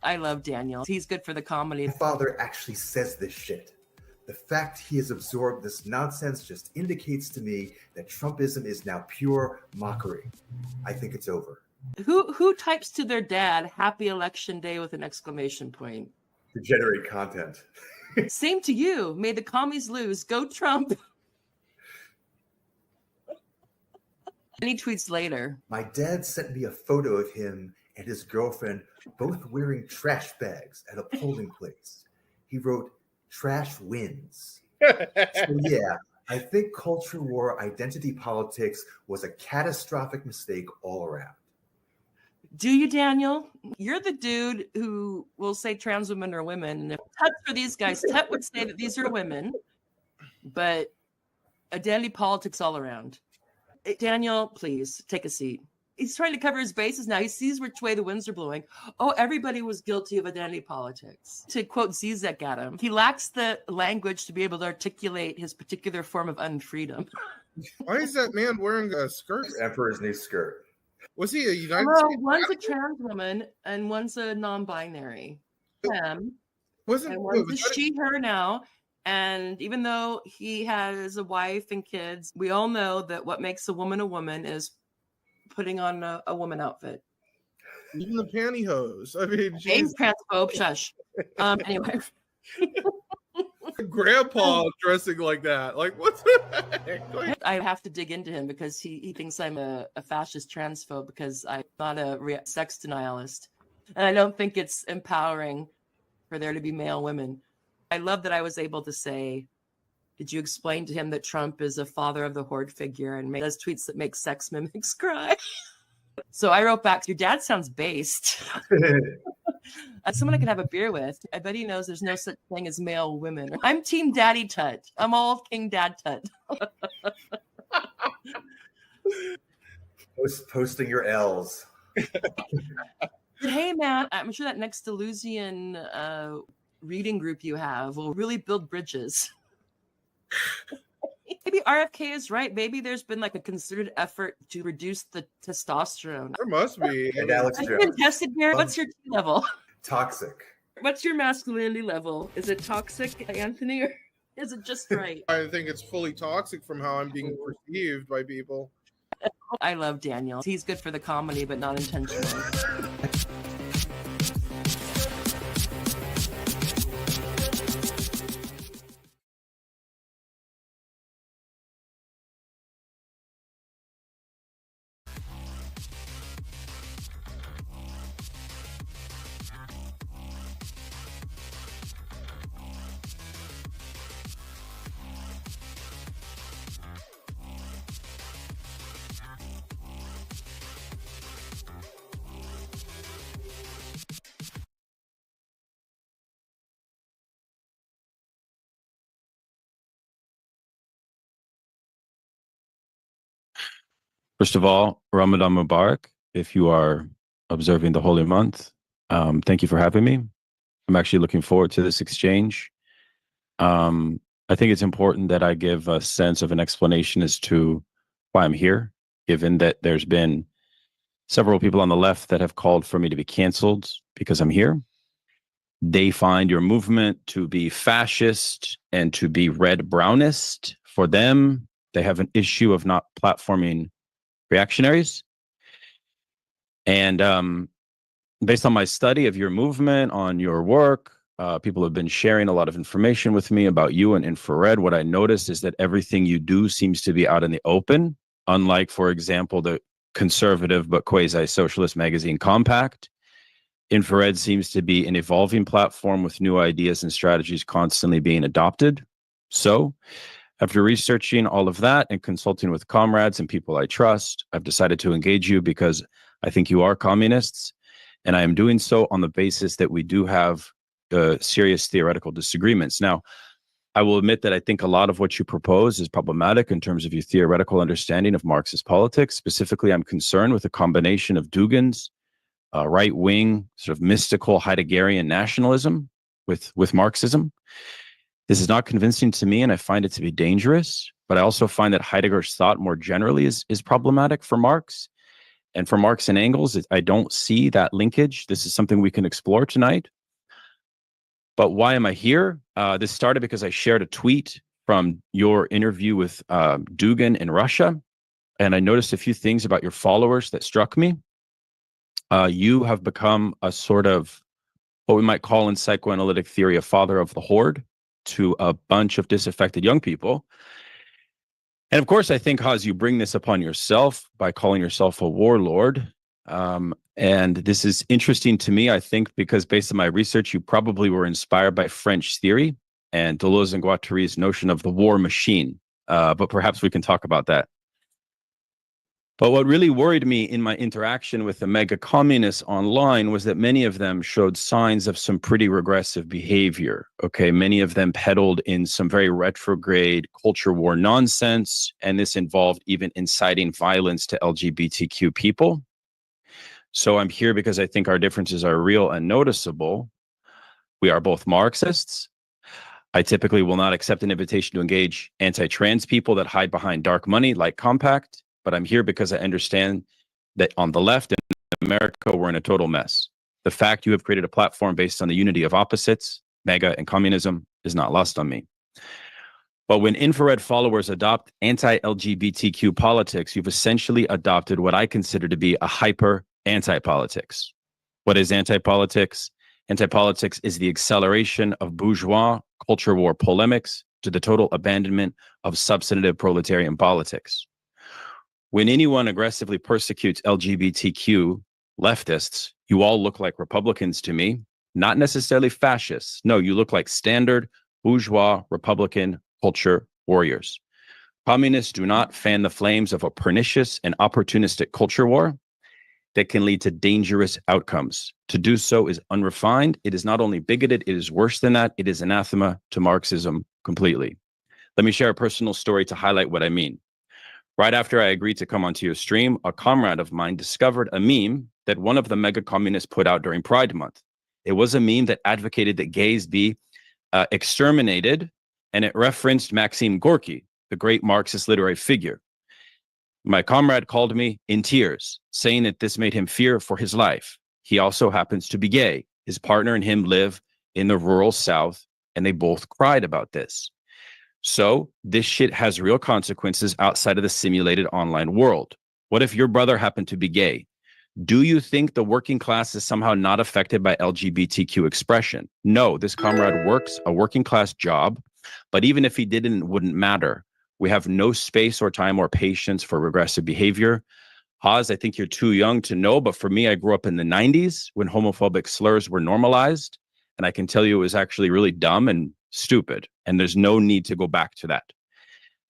I love Daniel. He's good for the comedy. My father actually says this shit. The fact he has absorbed this nonsense just indicates to me that Trumpism is now pure mockery. I think it's over. Who types to their dad, "Happy Election Day" with an exclamation point? To generate content. Same to you. May the commies lose. Go Trump. And he tweets later. My dad sent me a photo of him and his girlfriend both wearing trash bags at a polling place. He wrote, "Trash wins." So yeah, I think culture war identity politics was a catastrophic mistake all around. Do you, Daniel? You're the dude who will say trans women are women. And if Tutt for these guys, Tutt would say that these are women, but identity politics all around. Daniel, please take a seat. He's trying to cover his bases now. He sees which way the winds are blowing. Oh, everybody was guilty of identity politics. To quote Zizek at him, he lacks the language to be able to articulate his particular form of unfreedom. Why is that man wearing a skirt? Emperor's new skirt. Was he a United States? One's a trans woman and one's a non-binary. And one's a she, her now. And even though he has a wife and kids, we all know that what makes a woman is putting on a woman outfit. Even the pantyhose. I mean, James transphobe, shush. Anyway. Grandpa dressing like that. Like, what's that? I have to dig into him because he thinks I'm a fascist transphobe because I'm not a sex denialist. And I don't think it's empowering for there to be male women. I love that I was able to say, did you explain to him that Trump is a father of the horde figure and does tweets that make sex mimics cry? So I wrote back, your dad sounds based. Someone I could have a beer with. I bet he knows there's no such thing as male women. I'm Team Daddy Tutt. I'm all King Dad Tutt. Posting your L's. Hey, man, I'm sure that next Deleuzian reading group you have will really build bridges. Maybe RFK is right. Maybe there's been like a concerted effort to reduce the testosterone. There must be. And Alex I've Jones. been tested here. What's your T level? Toxic. What's your masculinity level? Is it toxic, Anthony, or is it just right? I think it's fully toxic from how I'm being perceived by people. I love Daniel. He's good for the comedy, but not intentionally. First of all, Ramadan Mubarak, if you are observing the holy month. Thank you for having me. I'm actually looking forward to this exchange. I think it's important that I give a sense of an explanation as to why I'm here, given that there's been several people on the left that have called for me to be canceled because I'm here. They find your movement to be fascist and to be red-brownist. For them, they have an issue of not platforming reactionaries. And based on my study of your movement, on your work, people have been sharing a lot of information with me about you and infrared. What I noticed is that everything you do seems to be out in the open, unlike, for example, the conservative but quasi-socialist magazine Compact. Infrared seems to be an evolving platform with new ideas and strategies constantly being adopted. So, after researching all of that and consulting with comrades and people I trust, I've decided to engage you because I think you are communists, and I am doing so on the basis that we do have serious theoretical disagreements. Now, I will admit that I think a lot of what you propose is problematic in terms of your theoretical understanding of Marxist politics. Specifically, I'm concerned with a combination of Dugin's right-wing, sort of mystical Heideggerian nationalism with Marxism. This is not convincing to me, and I find it to be dangerous. But I also find that Heidegger's thought more generally is problematic for Marx. And for Marx and Engels, I don't see that linkage. This is something we can explore tonight. But why am I here? This started because I shared a tweet from your interview with Dugin in Russia, and I noticed a few things about your followers that struck me. You have become a sort of what we might call in psychoanalytic theory a father of the horde to a bunch of disaffected young people. And of course, I think, Haz, you bring this upon yourself by calling yourself a warlord. And this is interesting to me, I think, because based on my research, you probably were inspired by French theory and Deleuze and Guattari's notion of the war machine. But perhaps we can talk about that. But what really worried me in my interaction with the mega communists online was that many of them showed signs of some pretty regressive behavior. Okay, many of them peddled in some very retrograde culture war nonsense, and this involved even inciting violence to LGBTQ people. So I'm here because I think our differences are real and noticeable. We are both Marxists. I typically will not accept an invitation to engage anti-trans people that hide behind dark money like Compact. But I'm here because I understand that on the left in America, we're in a total mess. The fact you have created a platform based on the unity of opposites, MAGA and communism, is not lost on me. But when infrared followers adopt anti-LGBTQ politics, you've essentially adopted what I consider to be a hyper anti-politics. What is anti-politics? Anti-politics is the acceleration of bourgeois culture war polemics to the total abandonment of substantive proletarian politics. When anyone aggressively persecutes LGBTQ leftists, you all look like Republicans to me, not necessarily fascists. No, you look like standard bourgeois Republican culture warriors. Communists do not fan the flames of a pernicious and opportunistic culture war that can lead to dangerous outcomes. To do so is unrefined. It is not only bigoted, it is worse than that. It is anathema to Marxism completely. Let me share a personal story to highlight what I mean. Right after I agreed to come onto your stream, a comrade of mine discovered a meme that one of the mega communists put out during Pride Month. It was a meme that advocated that gays be exterminated, and it referenced Maxim Gorky, the great Marxist literary figure. My comrade called me in tears, saying that this made him fear for his life. He also happens to be gay. His partner and him live in the rural South, and they both cried about this. So this shit has real consequences outside of the simulated online world. What if your brother happened to be gay? Do you think the working class is somehow not affected by LGBTQ expression? No, this comrade works a working class job, but even if he didn't, it wouldn't matter. We have no space or time or patience for regressive behavior. Haz, I think you're too young to know, but for me, I grew up in the 90s when homophobic slurs were normalized. And I can tell you it was actually really dumb and stupid. And there's no need to go back to that.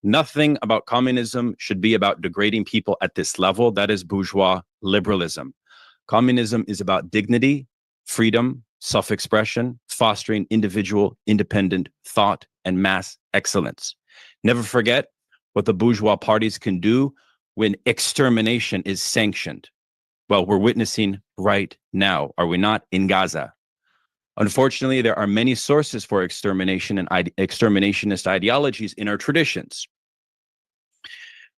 Nothing about communism should be about degrading people at this level. That is bourgeois liberalism. Communism is about dignity, freedom, self-expression, fostering individual, independent thought, and mass excellence. Never forget what the bourgeois parties can do when extermination is sanctioned. Well, we're witnessing right now, are we not, in Gaza? Unfortunately, there are many sources for extermination and exterminationist ideologies in our traditions,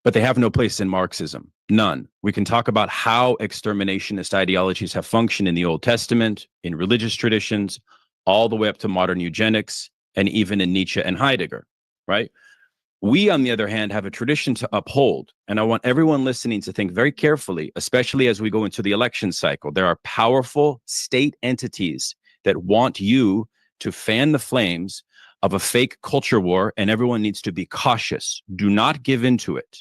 but they have no place in Marxism, none. We can talk about how exterminationist ideologies have functioned in the Old Testament, in religious traditions, all the way up to modern eugenics, and even in Nietzsche and Heidegger, right? We, on the other hand, have a tradition to uphold, and I want everyone listening to think very carefully, especially as we go into the election cycle. There are powerful state entities that want you to fan the flames of a fake culture war, and everyone needs to be cautious. Do not give into it.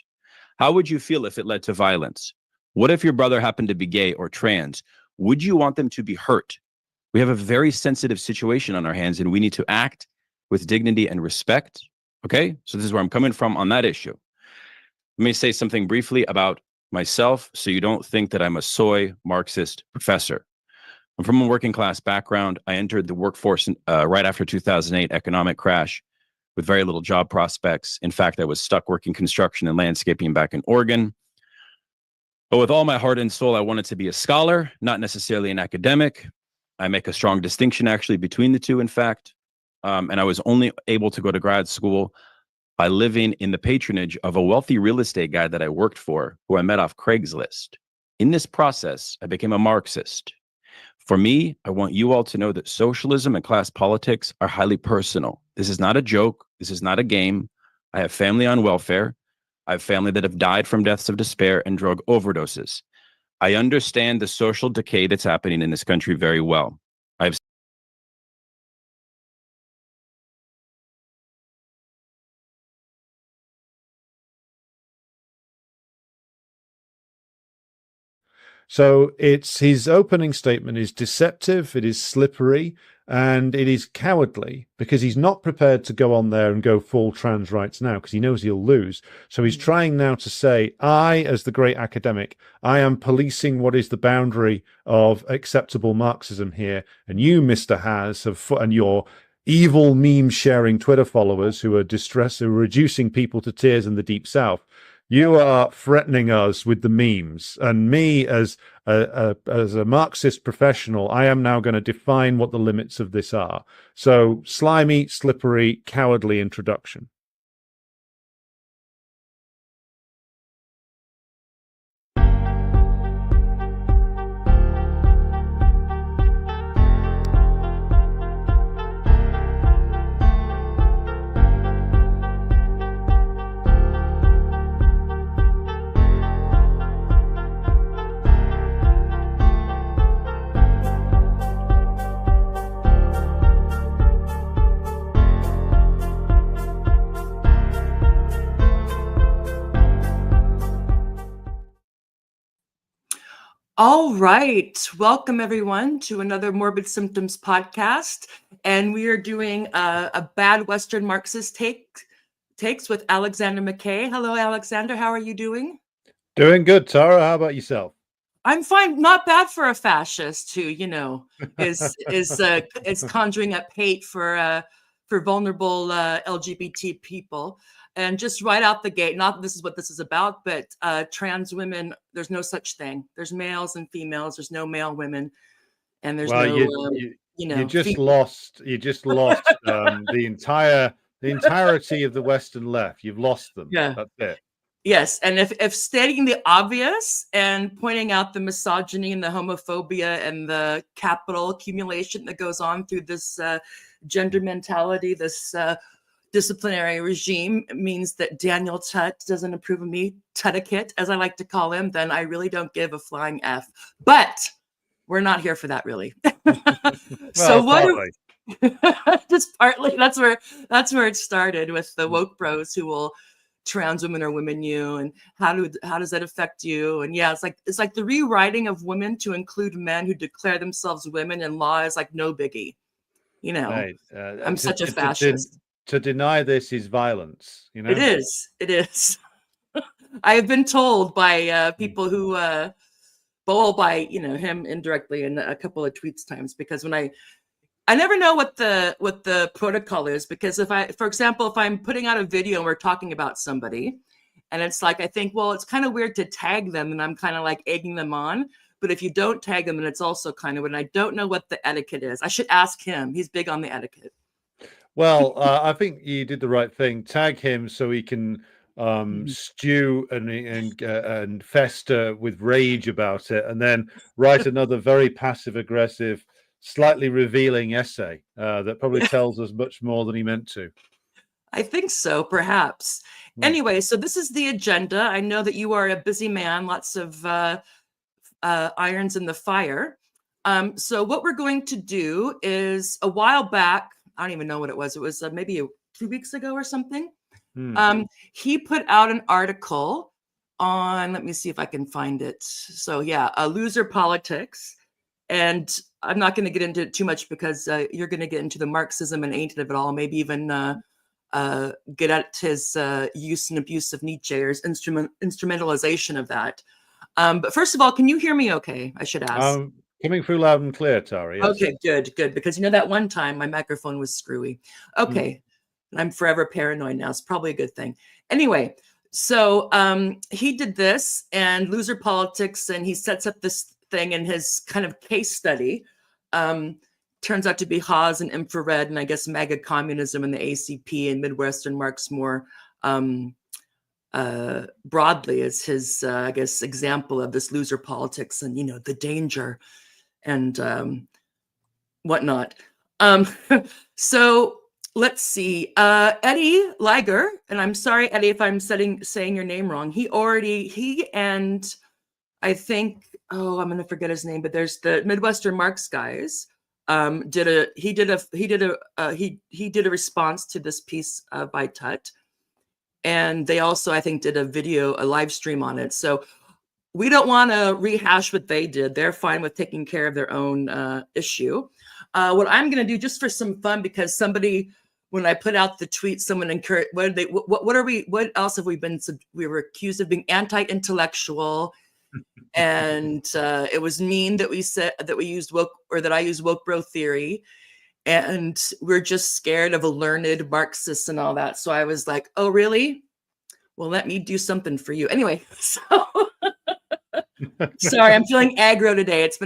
How would you feel if it led to violence? What if your brother happened to be gay or trans? Would you want them to be hurt? We have a very sensitive situation on our hands, and we need to act with dignity and respect. Okay, so this is where I'm coming from on that issue. Let me say something briefly about myself so you don't think that I'm a soy Marxist professor. I'm from a working class background. I entered the workforce right after 2008 economic crash with very little job prospects. In fact, I was stuck working construction and landscaping back in Oregon. But with all my heart and soul, I wanted to be a scholar, not necessarily an academic. I make a strong distinction actually between the two, in fact. And I was only able to go to grad school by living in the patronage of a wealthy real estate guy that I worked for, who I met off Craigslist. In this process, I became a Marxist. For me, I want you all to know that socialism and class politics are highly personal. This is not a joke. This is not a game. I have family on welfare. I have family that have died from deaths of despair and drug overdoses. I understand the social decay that's happening in this country very well. I've So it's his opening statement is deceptive, it is slippery, and it is cowardly because he's not prepared to go on there and go full trans rights now because he knows he'll lose. So he's trying now to say, I, as the great academic, I am policing what is the boundary of acceptable Marxism here. And you, Mr. Has, and your evil meme sharing Twitter followers who are reducing people to tears in the Deep South. You are threatening us with the memes, and me as a Marxist professional, I am now going to define what the limits of this are. So, slimy, slippery, cowardly introduction. All right. Welcome, everyone, to another Morbid Symptoms podcast. And we are doing a bad Western Marxist takes with Alexander Mckay. Hello, Alexander. How are you doing? Doing good, Tara. How about yourself? I'm fine. Not bad for a fascist who, is conjuring up hate for vulnerable LGBT people. And just right out the gate, not that this is what this is about, but trans women, there's no such thing. There's males and females. There's no male women, and there's you just lost the entirety of the Western left. You've lost them. Yeah, that's it. Yes, and if stating the obvious and pointing out the misogyny and the homophobia and the capital accumulation that goes on through this gender mentality, this disciplinary regime means that Daniel Tutt doesn't approve of me, Tuttikit, as I like to call him, then I really don't give a flying F. But we're not here for that, really. So what? Just partly. That's where it started with the woke bros who will trans women or women you, and how does that affect you? And yeah, it's like the rewriting of women to include men who declare themselves women, and law is like no biggie. Right. I'm such a fascist. To deny this is violence, It is. I have been told by people who, by him indirectly in a couple of tweets times, because when I never know what the protocol is, because for example, if I'm putting out a video and we're talking about somebody, and it's like I think, well, it's kind of weird to tag them, and I'm kind of like egging them on. But if you don't tag them, then it's also kind of weird. And I don't know what the etiquette is. I should ask him. He's big on the etiquette. Well, I think you did the right thing. Tag him so he can stew and fester with rage about it, and then write another very passive-aggressive, slightly revealing essay that probably tells us much more than he meant to. I think so, perhaps. Anyway, so this is the agenda. I know that you are a busy man, lots of irons in the fire. So what we're going to do is, a while back, I don't even know what it was. It was maybe 2 weeks ago or something. He put out an article on, let me see if I can find it. So yeah, Loser Politics. And I'm not going to get into it too much because you're going to get into the Marxism and ain't of it all, maybe even get at his use and abuse of Nietzsche or his instrumentalization of that. But first of all, can you hear me okay? I should ask. Coming through loud and clear, Tara. Yes. Okay, good. Because that one time my microphone was screwy. Okay. I'm forever paranoid now. It's probably a good thing. Anyway, so he did this and Loser Politics, and he sets up this thing in his kind of case study. Turns out to be Haas and infrared, and I guess MAGA communism and the ACP and Midwestern Marx more broadly as his, I guess, example of this loser politics and, the danger and whatnot. So let's see. Eddie Liger, and I'm sorry, Eddie, if I'm saying your name wrong. He and I think, I'm going to forget his name, but there's the Midwestern Marxist guys. Did a response to this piece by Tutt, and they also, I think, did a live stream on it. So we don't want to rehash what they did. They're fine with taking care of their own issue. What I'm going to do, just for some fun, because somebody, when I put out the tweet, someone encouraged, what else have we been? We were accused of being anti-intellectual. And it was mean that we said that we used woke, or that I used woke bro theory, and we're just scared of a learned Marxist and all that. So I was like, oh, really? Well, let me do something for you. Anyway, so sorry, I'm feeling aggro today. It's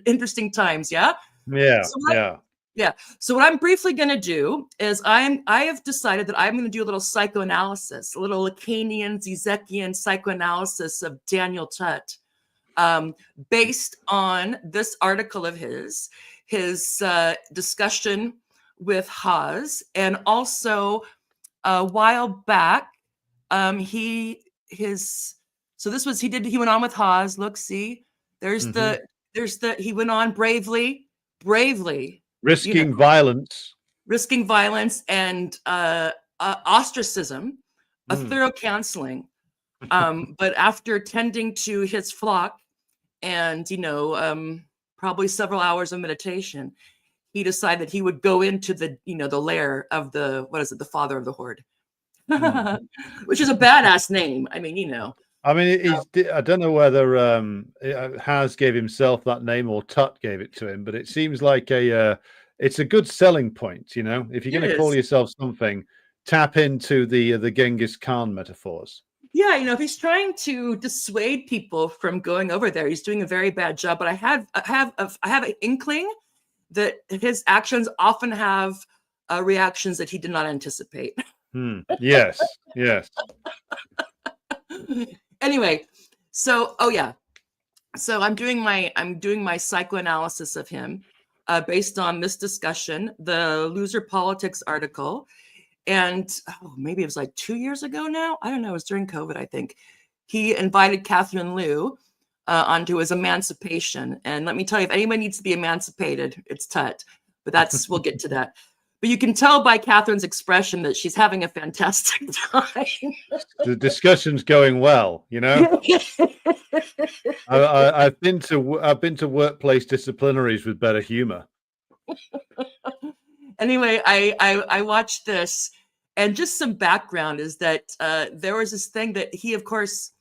interesting times. Yeah. Yeah. So yeah. So what I'm briefly going to do is I have decided that I'm going to do a little psychoanalysis, a little Lacanian, Zizekian psychoanalysis of Daniel Tutt, based on this article of his discussion with Haas, and also a while back, he went on with Haas. Look, see, he went on bravely. Risking violence and ostracism, a thorough counseling. But after tending to his flock and, probably several hours of meditation, he decided he would go into the lair of the father of the horde, which is a badass name. I mean, I don't know whether Has gave himself that name or Tutt gave it to him, but it seems like it's a good selling point. If you're going to call yourself something, tap into the Genghis Khan metaphors. Yeah, if he's trying to dissuade people from going over there, he's doing a very bad job. But I have an inkling that his actions often have reactions that he did not anticipate. Yes. Anyway, so so I'm doing my psychoanalysis of him based on this discussion, the Loser Politics article, and maybe it was like 2 years ago now. I don't know. It was during COVID, I think. He invited Catherine Liu onto his emancipation, and let me tell you, if anyone needs to be emancipated, it's Tutt. But we'll get to that. But you can tell by Catherine's expression that she's having a fantastic time. The discussion's going well, I've been to workplace disciplinaries with better humor. Anyway, I watched this, and just some background is that there was this thing that he, of course,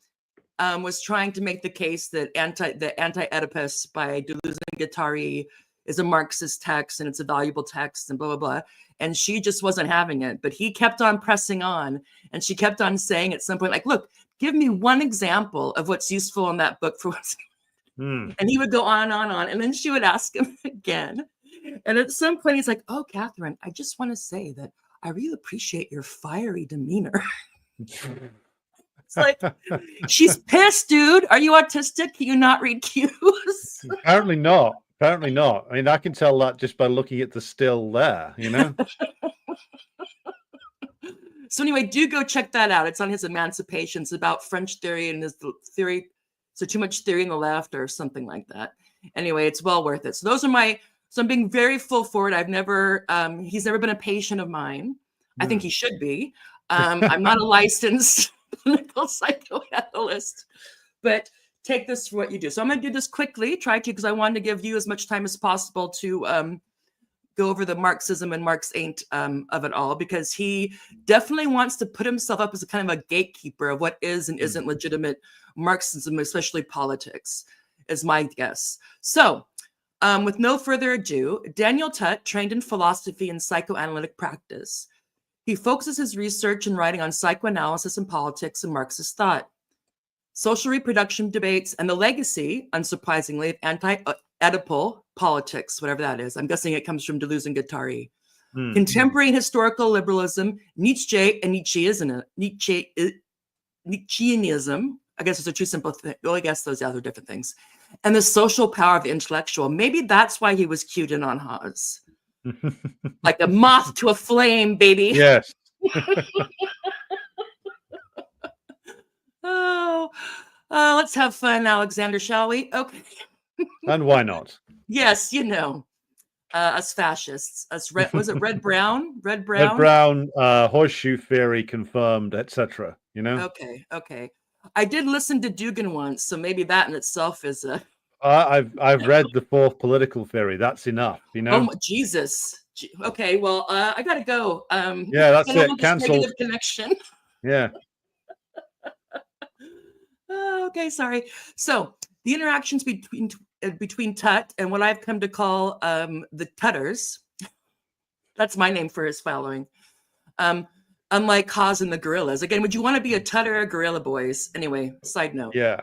was trying to make the case that the Anti-Oedipus by Deleuze and Guattari is a Marxist text and it's a valuable text and blah, blah, blah. And she just wasn't having it. But he kept on pressing on, and she kept on saying at some point, like, look, give me one example of what's useful in that book for what's. And he would go on and on. And then she would ask him again. And at some point, he's like, oh, Catherine, I just want to say that I really appreciate your fiery demeanor. It's like, she's pissed, dude. Are you autistic? Can you not read cues? Apparently not. I mean, I can tell that just by looking at the still there, So anyway, do go check that out. It's on his emancipation. It's about French theory and his theory. So too much theory in the left or something like that. Anyway, it's well worth it. So those are so I'm being very full forward. He's never been a patient of mine. I think he should be. I'm not a licensed clinical psychoanalyst, but take this for what you do. So I'm going to do this quickly, because I wanted to give you as much time as possible to go over the Marxism and Marx ain't of it all, because he definitely wants to put himself up as a kind of a gatekeeper of what is and isn't legitimate Marxism, especially politics, is my guess. So with no further ado, Daniel Tutt trained in philosophy and psychoanalytic practice. He focuses his research and writing on psychoanalysis and politics and Marxist thought, social reproduction debates, and the legacy, unsurprisingly, of anti-Oedipal politics, whatever that is. I'm guessing it comes from Deleuze and Guattari. Contemporary and historical liberalism, Nietzsche and Nietzscheanism. I guess it's a too simple thing. Well, I guess those other different things. And the social power of the intellectual. Maybe that's why he was cued in on Hawes. Like a moth to a flame, baby. Yes. Oh, let's have fun, Alexander, shall we? Okay. And why not? Yes, you know, us fascists, us was it red brown, Red brown, horseshoe theory confirmed, etc. You know. Okay. I did listen to Dugan once, so maybe that in itself is a. I've read the fourth political theory. That's enough. You know. Oh Jesus. Okay, well, I gotta go. Yeah, that's it. Cancel. Connection. Yeah. Okay, sorry. So the interactions between Tutt and what I've come to call the Tutters. That's my name for his following. Unlike Hawes and the gorillas. Again, would you want to be a Tutt or a gorilla, boys? Anyway, side note. Yeah.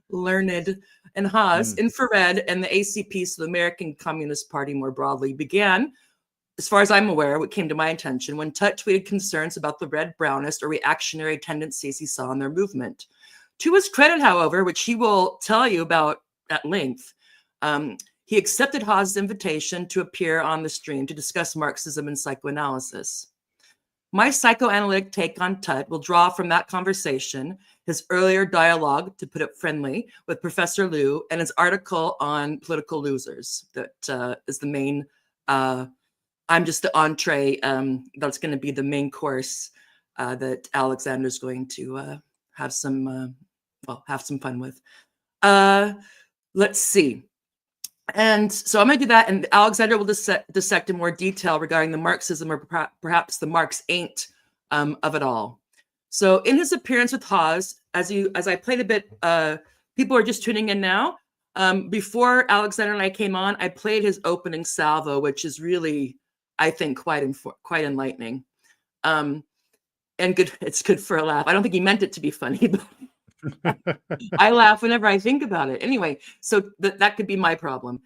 Learned and Hawes, infrared, and the ACP, so the American Communist Party more broadly, began, as far as I'm aware, what came to my attention when Tutt tweeted concerns about the red brownist or reactionary tendencies he saw in their movement. To his credit, however, which he will tell you about at length, he accepted Hawes' invitation to appear on the stream to discuss Marxism and psychoanalysis. My psychoanalytic take on Tutt will draw from that conversation, his earlier dialogue, to put it friendly, with Professor Liu, and his article on political losers. That is the main. I'm just the entree. That's going to be the main course that Alexander's going to have some fun with. Let's see. And so I'm going to do that, and Alexander will dissect in more detail regarding the Marxism, or perhaps the Marx ain't of it all. So in his appearance with Hawes, as I played a bit, people are just tuning in now. Before Alexander and I came on, I played his opening salvo, which is really, I think, quite enlightening. And good. It's good for a laugh. I don't think he meant it to be funny, but I laugh whenever I think about it. Anyway, so that could be my problem.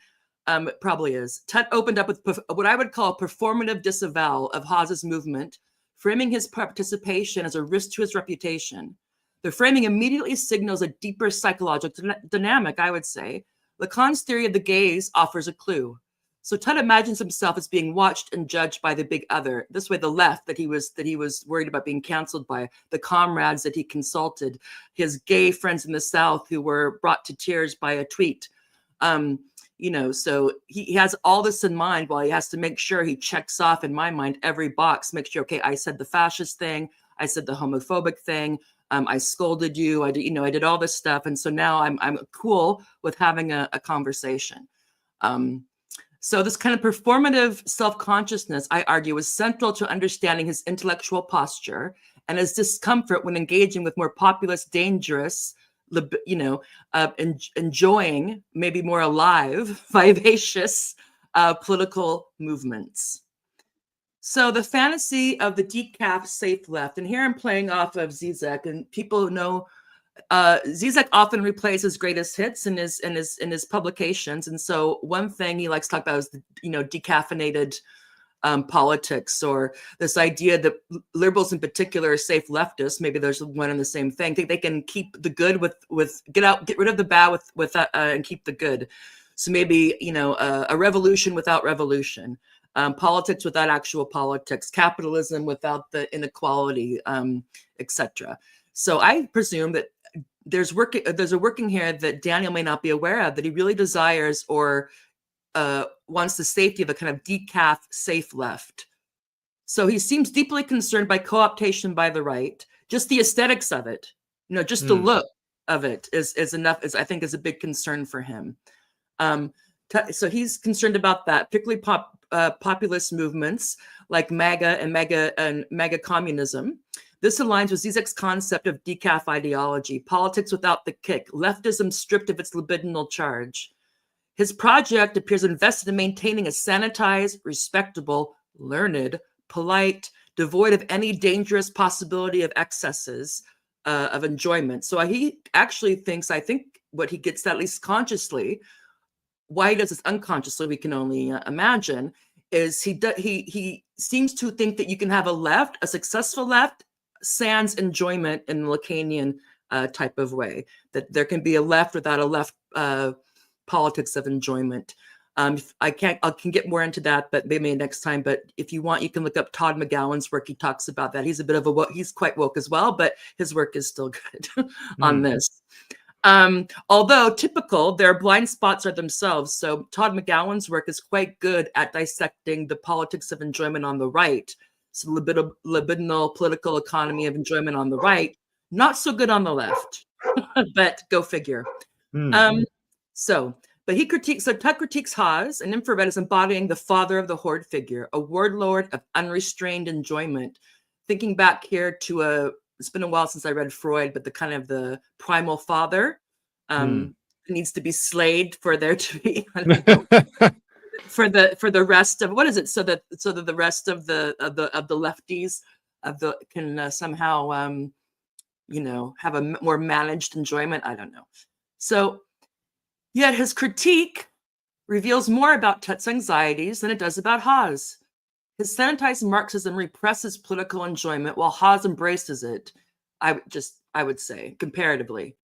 It probably is. Tutt opened up with what I would call performative disavowal of Hawes' movement, framing his participation as a risk to his reputation. The framing immediately signals a deeper psychological dynamic, I would say. Lacan's theory of the gaze offers a clue. So Tutt imagines himself as being watched and judged by the big other. This way, the left that he was worried about being canceled by, the comrades that he consulted, his gay friends in the South who were brought to tears by a tweet. So he has all this in mind while he has to make sure he checks off, in my mind, every box, make sure, okay, I said the fascist thing, I said the homophobic thing, I scolded you, I did all this stuff, and so now I'm cool with having a conversation. So this kind of performative self-consciousness, I argue, is central to understanding his intellectual posture and his discomfort when engaging with more populist, dangerous, enjoying, maybe more alive, vivacious political movements. So the fantasy of the decaf safe left, and here I'm playing off of Zizek, and people know Zizek often replays his greatest hits in his publications, and so one thing he likes to talk about is decaffeinated politics, or this idea that liberals in particular are safe leftists. Maybe there's one and the same thing. Think they can keep the good get rid of the bad with and keep the good. So maybe a revolution without revolution, politics without actual politics, capitalism without the inequality, etc. So I presume that there's a working here that Daniel may not be aware of, that he really desires or wants the safety of a kind of decaf safe left. So he seems deeply concerned by co-optation by the right. Just the aesthetics of it, just the look of it is enough. I think is a big concern for him. So he's concerned about that, particularly populist movements like MAGA and MAGA communism. This aligns with Zizek's concept of decaf ideology, politics without the kick, leftism stripped of its libidinal charge. His project appears invested in maintaining a sanitized, respectable, learned, polite, devoid of any dangerous possibility of excesses of enjoyment. So he actually thinks, I think what he gets, at least consciously, why he does this unconsciously, we can only imagine, is he seems to think that you can have a successful left, sans enjoyment in the Lacanian type of way, that there can be a left without a left politics of enjoyment. I can get more into that, but maybe next time. But if you want, you can look up Todd McGowan's work. He talks about that. He's a bit of he's quite woke as well, but his work is still good on this. Although typical, their blind spots are themselves. So Todd McGowan's work is quite good at dissecting the politics of enjoyment on the right. So libidinal political economy of enjoyment on the right, not so good on the left, but go figure. But Tutt critiques Haas and infrared as embodying the father of the horde figure, a warlord of unrestrained enjoyment. Thinking back here to it's been a while since I read Freud, but the kind of the primal father needs to be slayed for there to be for the rest of, what is it? So that the rest of the lefties can somehow have a more managed enjoyment. I don't know. So yet his critique reveals more about Tutt's anxieties than it does about Haas. His sanitized Marxism represses political enjoyment while Haas embraces it, I would say, comparatively.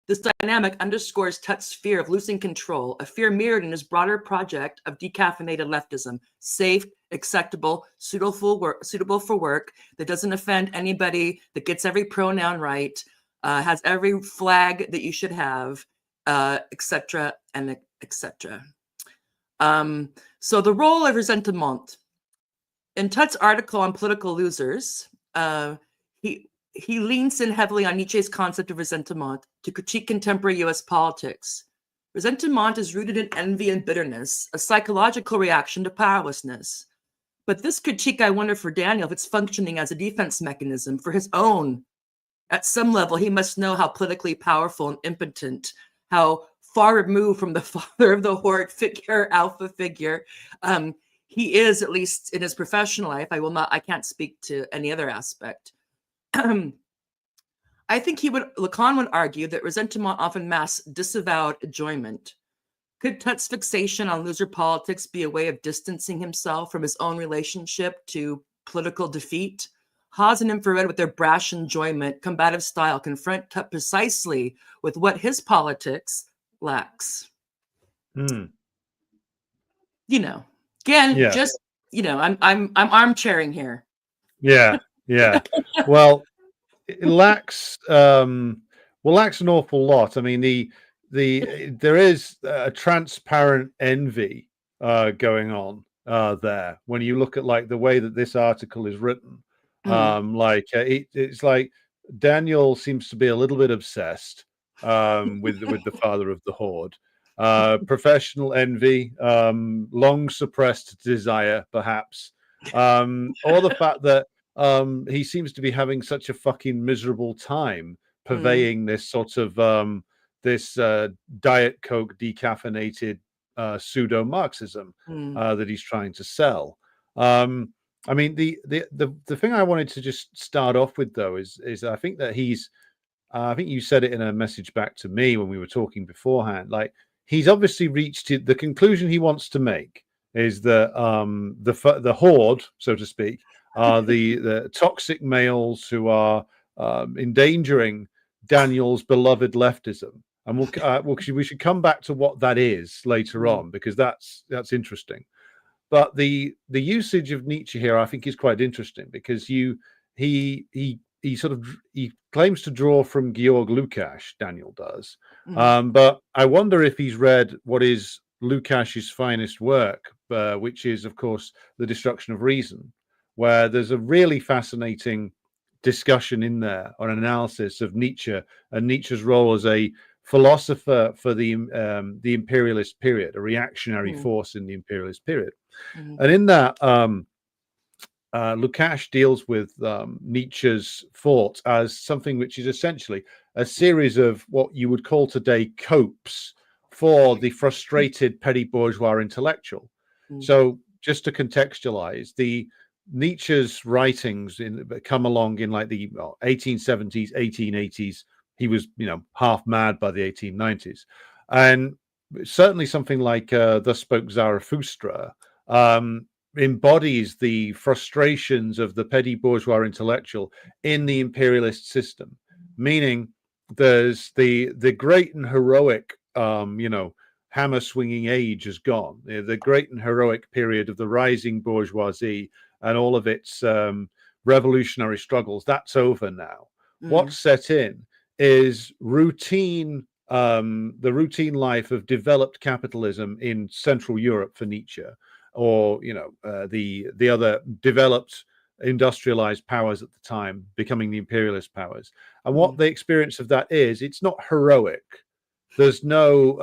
This dynamic underscores Tutt's fear of losing control, a fear mirrored in his broader project of decaffeinated leftism, safe, acceptable, suitable for work, that doesn't offend anybody, that gets every pronoun right, has every flag that you should have, etc. and etc. So the role of ressentiment. In Tutt's article on political losers, he leans in heavily on Nietzsche's concept of ressentiment to critique contemporary U.S. politics. Ressentiment is rooted in envy and bitterness, a psychological reaction to powerlessness. But this critique, I wonder for Daniel, if it's functioning as a defense mechanism for his own. At some level, he must know how politically powerful and impotent, how far removed from the father of the horde figure, alpha figure, he is, at least in his professional life. I can't speak to any other aspect. I think Lacan would argue that ressentiment often masks disavowed enjoyment. Could Tutt's fixation on loser politics be a way of distancing himself from his own relationship to political defeat? Haas and Infrared, with their brash enjoyment, combative style, confront Tutt precisely with what his politics lacks. Again, just I'm armchairing here. Yeah. Well, it lacks an awful lot. I mean, there is a transparent envy going on there when you look at like the way that this article is written. It's like Daniel seems to be a little bit obsessed with the father of the horde. Professional envy, long suppressed desire, perhaps, or the fact that he seems to be having such a fucking miserable time purveying this sort of Diet Coke decaffeinated pseudo Marxism that he's trying to sell. I mean, the thing I wanted to just start off with though is I think that I think you said it in a message back to me when we were talking beforehand. Like, he's obviously reached the conclusion he wants to make is that the horde, so to speak, are the toxic males who are endangering Daniel's beloved leftism. And we should come back to what that is later on, because that's interesting. But the usage of Nietzsche here, I think, is quite interesting, because he claims to draw from Georg Lukács, Daniel does. But I wonder if he's read what is Lukács's finest work, which is, of course, The Destruction of Reason, where there's a really fascinating discussion in there on an analysis of Nietzsche and Nietzsche's role as a philosopher for the imperialist period, a reactionary force in the imperialist period. And in that, Lukács deals with Nietzsche's thought as something which is essentially a series of what you would call today copes for the frustrated petty bourgeois intellectual. So just to contextualize, Nietzsche's writings come along in like the 1870s, 1880s. He was, half mad by the 1890s. And certainly something like Thus Spoke Zarathustra embodies the frustrations of the petty bourgeois intellectual in the imperialist system, meaning there's the great and heroic, hammer swinging age has gone. The great and heroic period of the rising bourgeoisie and all of its revolutionary struggles, that's over now. What's set in is routine, the routine life of developed capitalism in Central Europe for Nietzsche, or the other developed industrialized powers at the time becoming the imperialist powers. And what the experience of that is, it's not heroic. There's no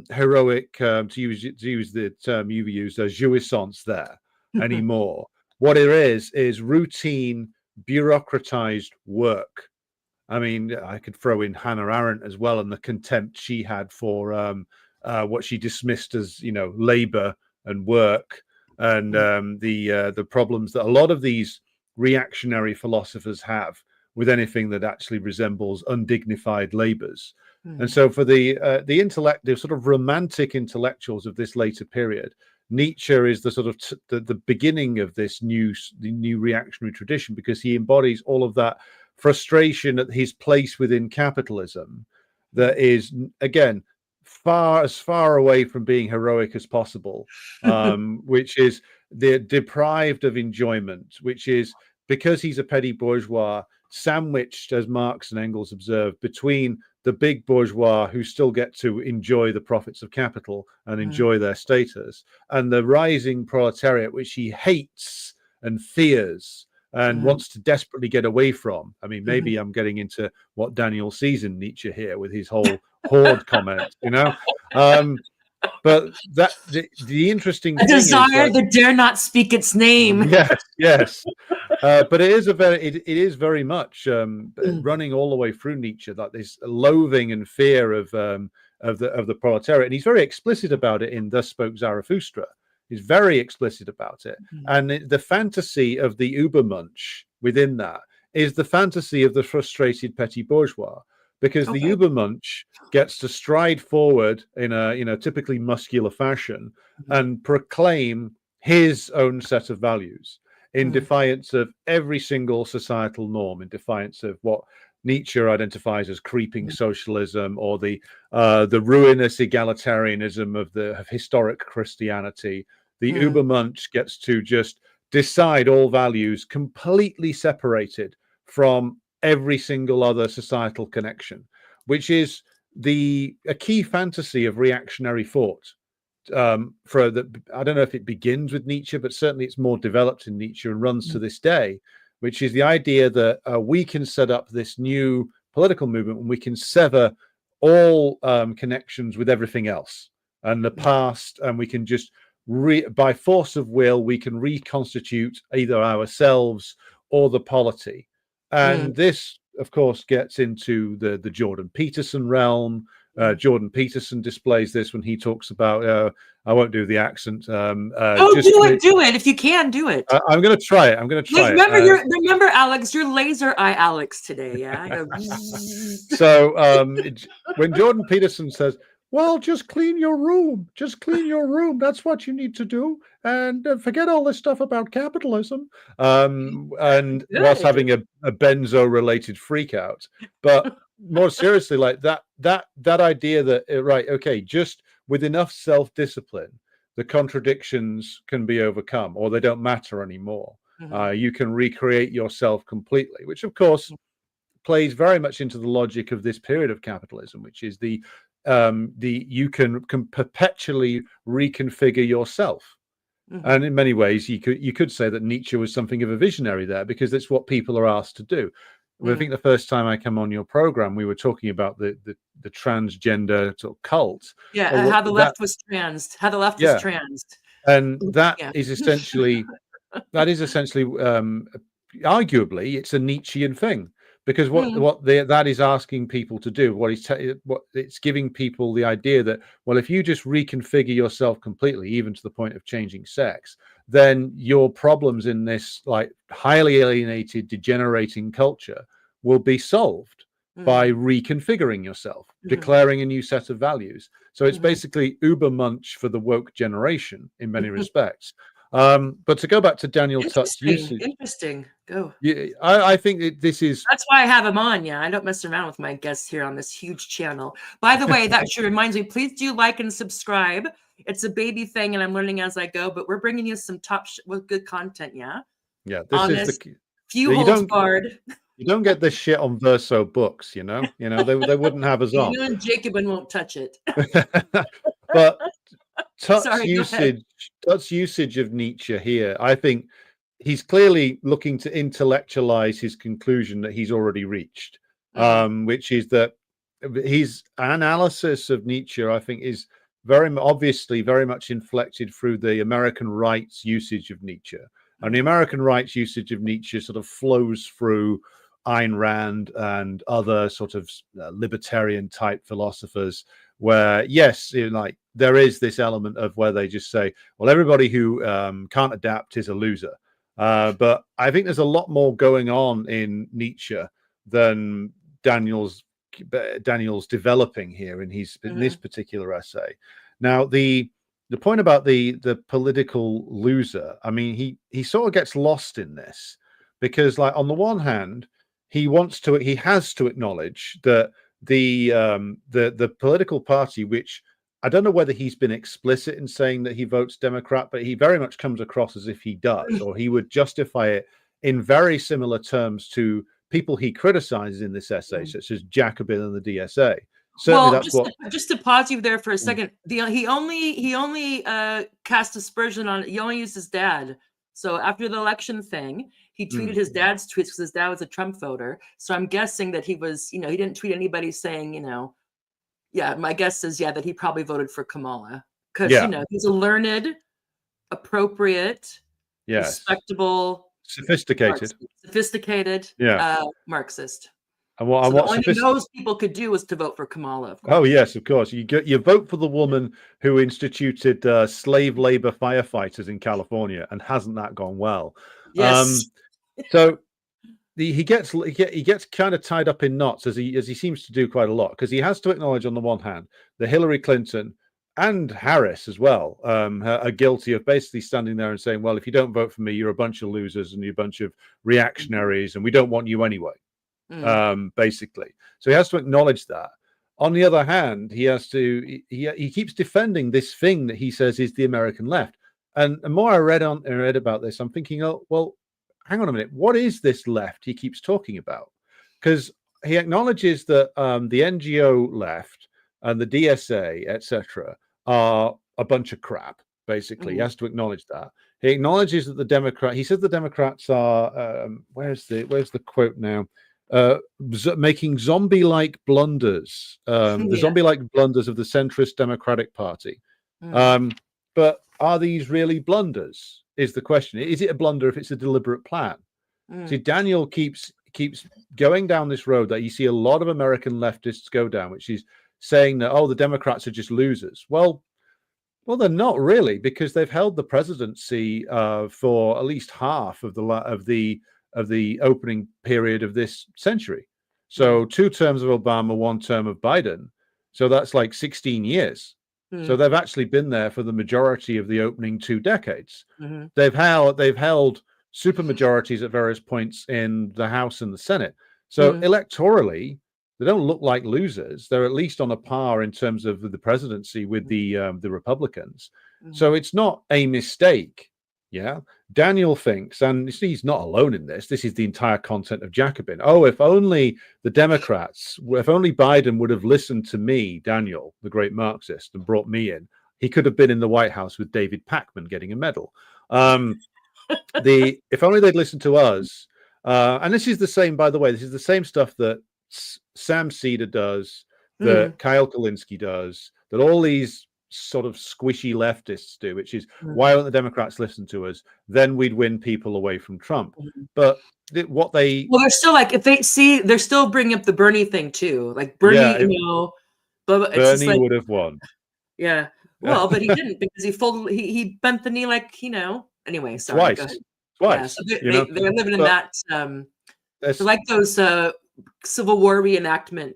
heroic, to use the term you used, jouissance there anymore. What it is routine, bureaucratized work. I mean, I could throw in Hannah Arendt as well, and the contempt she had for what she dismissed as, labor and work, and the problems that a lot of these reactionary philosophers have with anything that actually resembles undignified labors. And so for the sort of romantic intellectuals of this later period, Nietzsche is the sort of the beginning of this new reactionary tradition, because he embodies all of that frustration at his place within capitalism that is, again, as far away from being heroic as possible, which is they're deprived of enjoyment, which is because he's a petty bourgeois, sandwiched, as Marx and Engels observed, between the big bourgeois who still get to enjoy the profits of capital and enjoy their status, and the rising proletariat, which he hates and fears and wants to desperately get away from. I mean, maybe I'm getting into what Daniel sees in Nietzsche here with his whole horde comment, but that the interesting thing desire is, that dare not speak its name. Yes. But it is very much running all the way through Nietzsche, that this loathing and fear of the proletariat, and he's very explicit about it in Thus Spoke Zarathustra. He's very explicit about it, and the fantasy of the Übermensch within that is the fantasy of the frustrated petty bourgeois, because the Übermensch gets to stride forward in a typically muscular fashion and proclaim his own set of values in defiance of every single societal norm, in defiance of what Nietzsche identifies as creeping socialism, or the ruinous egalitarianism of historic Christianity. The Übermensch gets to just decide all values completely separated from every single other societal connection, which is a key fantasy of reactionary thought. I don't know if it begins with Nietzsche, but certainly it's more developed in Nietzsche and runs to this day, which is the idea that we can set up this new political movement and we can sever all connections with everything else and the past, and we can just by force of will we can reconstitute either ourselves or the polity. And this, of course, gets into the Jordan Peterson realm. Jordan Peterson displays this when he talks about, I won't do the accent. Do it. If you can, do it. I'm going to try it. Remember, Alex, you're laser eye Alex today. Yeah. So when Jordan Peterson says, well, just clean your room. Just clean your room. That's what you need to do. And forget all this stuff about capitalism. And whilst having a benzo-related freak out. But more seriously, like that idea that, just with enough self-discipline, the contradictions can be overcome, or they don't matter anymore. You can recreate yourself completely, which, of course, plays very much into the logic of this period of capitalism, which is you can perpetually reconfigure yourself. And in many ways, you could say that Nietzsche was something of a visionary there, because that's what people are asked to do. I think the first time I came on your program, we were talking about the transgender sort of cult. Yeah, how the left was transed. How the left was transed. And that is essentially, arguably, it's a Nietzschean thing. Because what that is asking people to do, what it's giving people the idea that, well, if you just reconfigure yourself completely, even to the point of changing sex, then your problems in this like highly alienated, degenerating culture will be solved by reconfiguring yourself, declaring a new set of values. So it's Mhm. basically Uber Munch for the woke generation in many respects. But to go back to Daniel Tutt's usage, Interesting. Go. yeah, I think this is That's why I have him on. Yeah, I don't mess around with my guests here on this huge channel. By the way, that actually reminds me. Please do like and subscribe. It's a baby thing, and I'm learning as I go. But we're bringing you some top with good content. Yeah, this honest, is the few you holds don't barred. you don't get this shit on Verso books, they wouldn't have us on. You and Jacobin won't touch it. But Tutt's Sorry, go ahead. usage of Nietzsche here, I think he's clearly looking to intellectualize his conclusion that he's already reached, which is that his analysis of Nietzsche, I think, is very obviously very much inflected through the American right's usage of Nietzsche. And the American right's usage of Nietzsche sort of flows through Ayn Rand and other sort of libertarian type philosophers, where yes, like there is this element of where they just say, well, everybody who can't adapt is a loser. But I think there's a lot more going on in Nietzsche than Daniel's developing here in this particular essay. Now, the point about the political loser, I mean, he sort of gets lost in this, because, like, on the one hand, he has to acknowledge that the political party, which I don't know whether he's been explicit in saying that he votes Democrat, but he very much comes across as if he does, or he would justify it in very similar terms to people he criticizes in this essay, such as Jacobin and the DSA. Certainly, well, just to pause you there for a second. He only cast aspersion on. He only used his dad. So after the election thing, he tweeted his dad's tweets because his dad was a Trump voter. So I'm guessing that he was, he didn't tweet anybody saying, yeah. My guess is that he probably voted for Kamala because he's a learned, appropriate, respectable, sophisticated Marxist. And what only those people could do was to vote for Kamala. Of course. Oh yes, of course. You vote for the woman who instituted slave labor firefighters in California, and hasn't that gone well? Yes. So he gets kind of tied up in knots, as he seems to do quite a lot, because he has to acknowledge on the one hand that Hillary Clinton and Harris as well are guilty of basically standing there and saying, well, if you don't vote for me, you're a bunch of losers and you're a bunch of reactionaries, and we don't want you anyway. Basically, so he has to acknowledge that. On the other hand, he keeps defending this thing that he says is the American left. And the more I read about this, I'm thinking, oh well, hang on a minute, what is this left he keeps talking about? Because he acknowledges that the NGO left and the DSA, etc., are a bunch of crap. Basically, he has to acknowledge that. He acknowledges that he says the Democrats are where's the quote now? Making zombie-like blunders, the zombie-like blunders of the centrist Democratic Party. But are these really blunders? Is the question. Is it a blunder if it's a deliberate plan? See, Daniel keeps going down this road that you see a lot of American leftists go down, which is saying that, oh, the Democrats are just losers. Well, they're not really, because they've held the presidency for at least half of the opening period of this century. So 2 terms of Obama, 1 term of Biden. So that's like 16 years. So they've actually been there for the majority of the opening 2 decades. They've held super majorities at various points in the House and the Senate. So electorally, they don't look like losers. They're at least on a par in terms of the presidency with the Republicans. So it's not a mistake. Yeah, Daniel thinks, and he's not alone in this. This is the entire content of Jacobin. Oh, if only Biden would have listened to me, Daniel, the great Marxist, and brought me in, he could have been in the White House with David Pachman getting a medal. If only they'd listened to us. And this is the same, by the way. This is the same stuff that Sam Cedar does, that Kyle Kulinski does, that all these sort of squishy leftists do, which is, why don't the Democrats listen to us? Then we'd win people away from Trump. But they're still like, if they see, they're still bringing up the Bernie thing too. Like Bernie, but Bernie would have won. Yeah. Well, but he didn't, because he bent the knee, like, anyway, sorry. Twice. Yeah, so they're living in that. They're like those Civil War reenactment.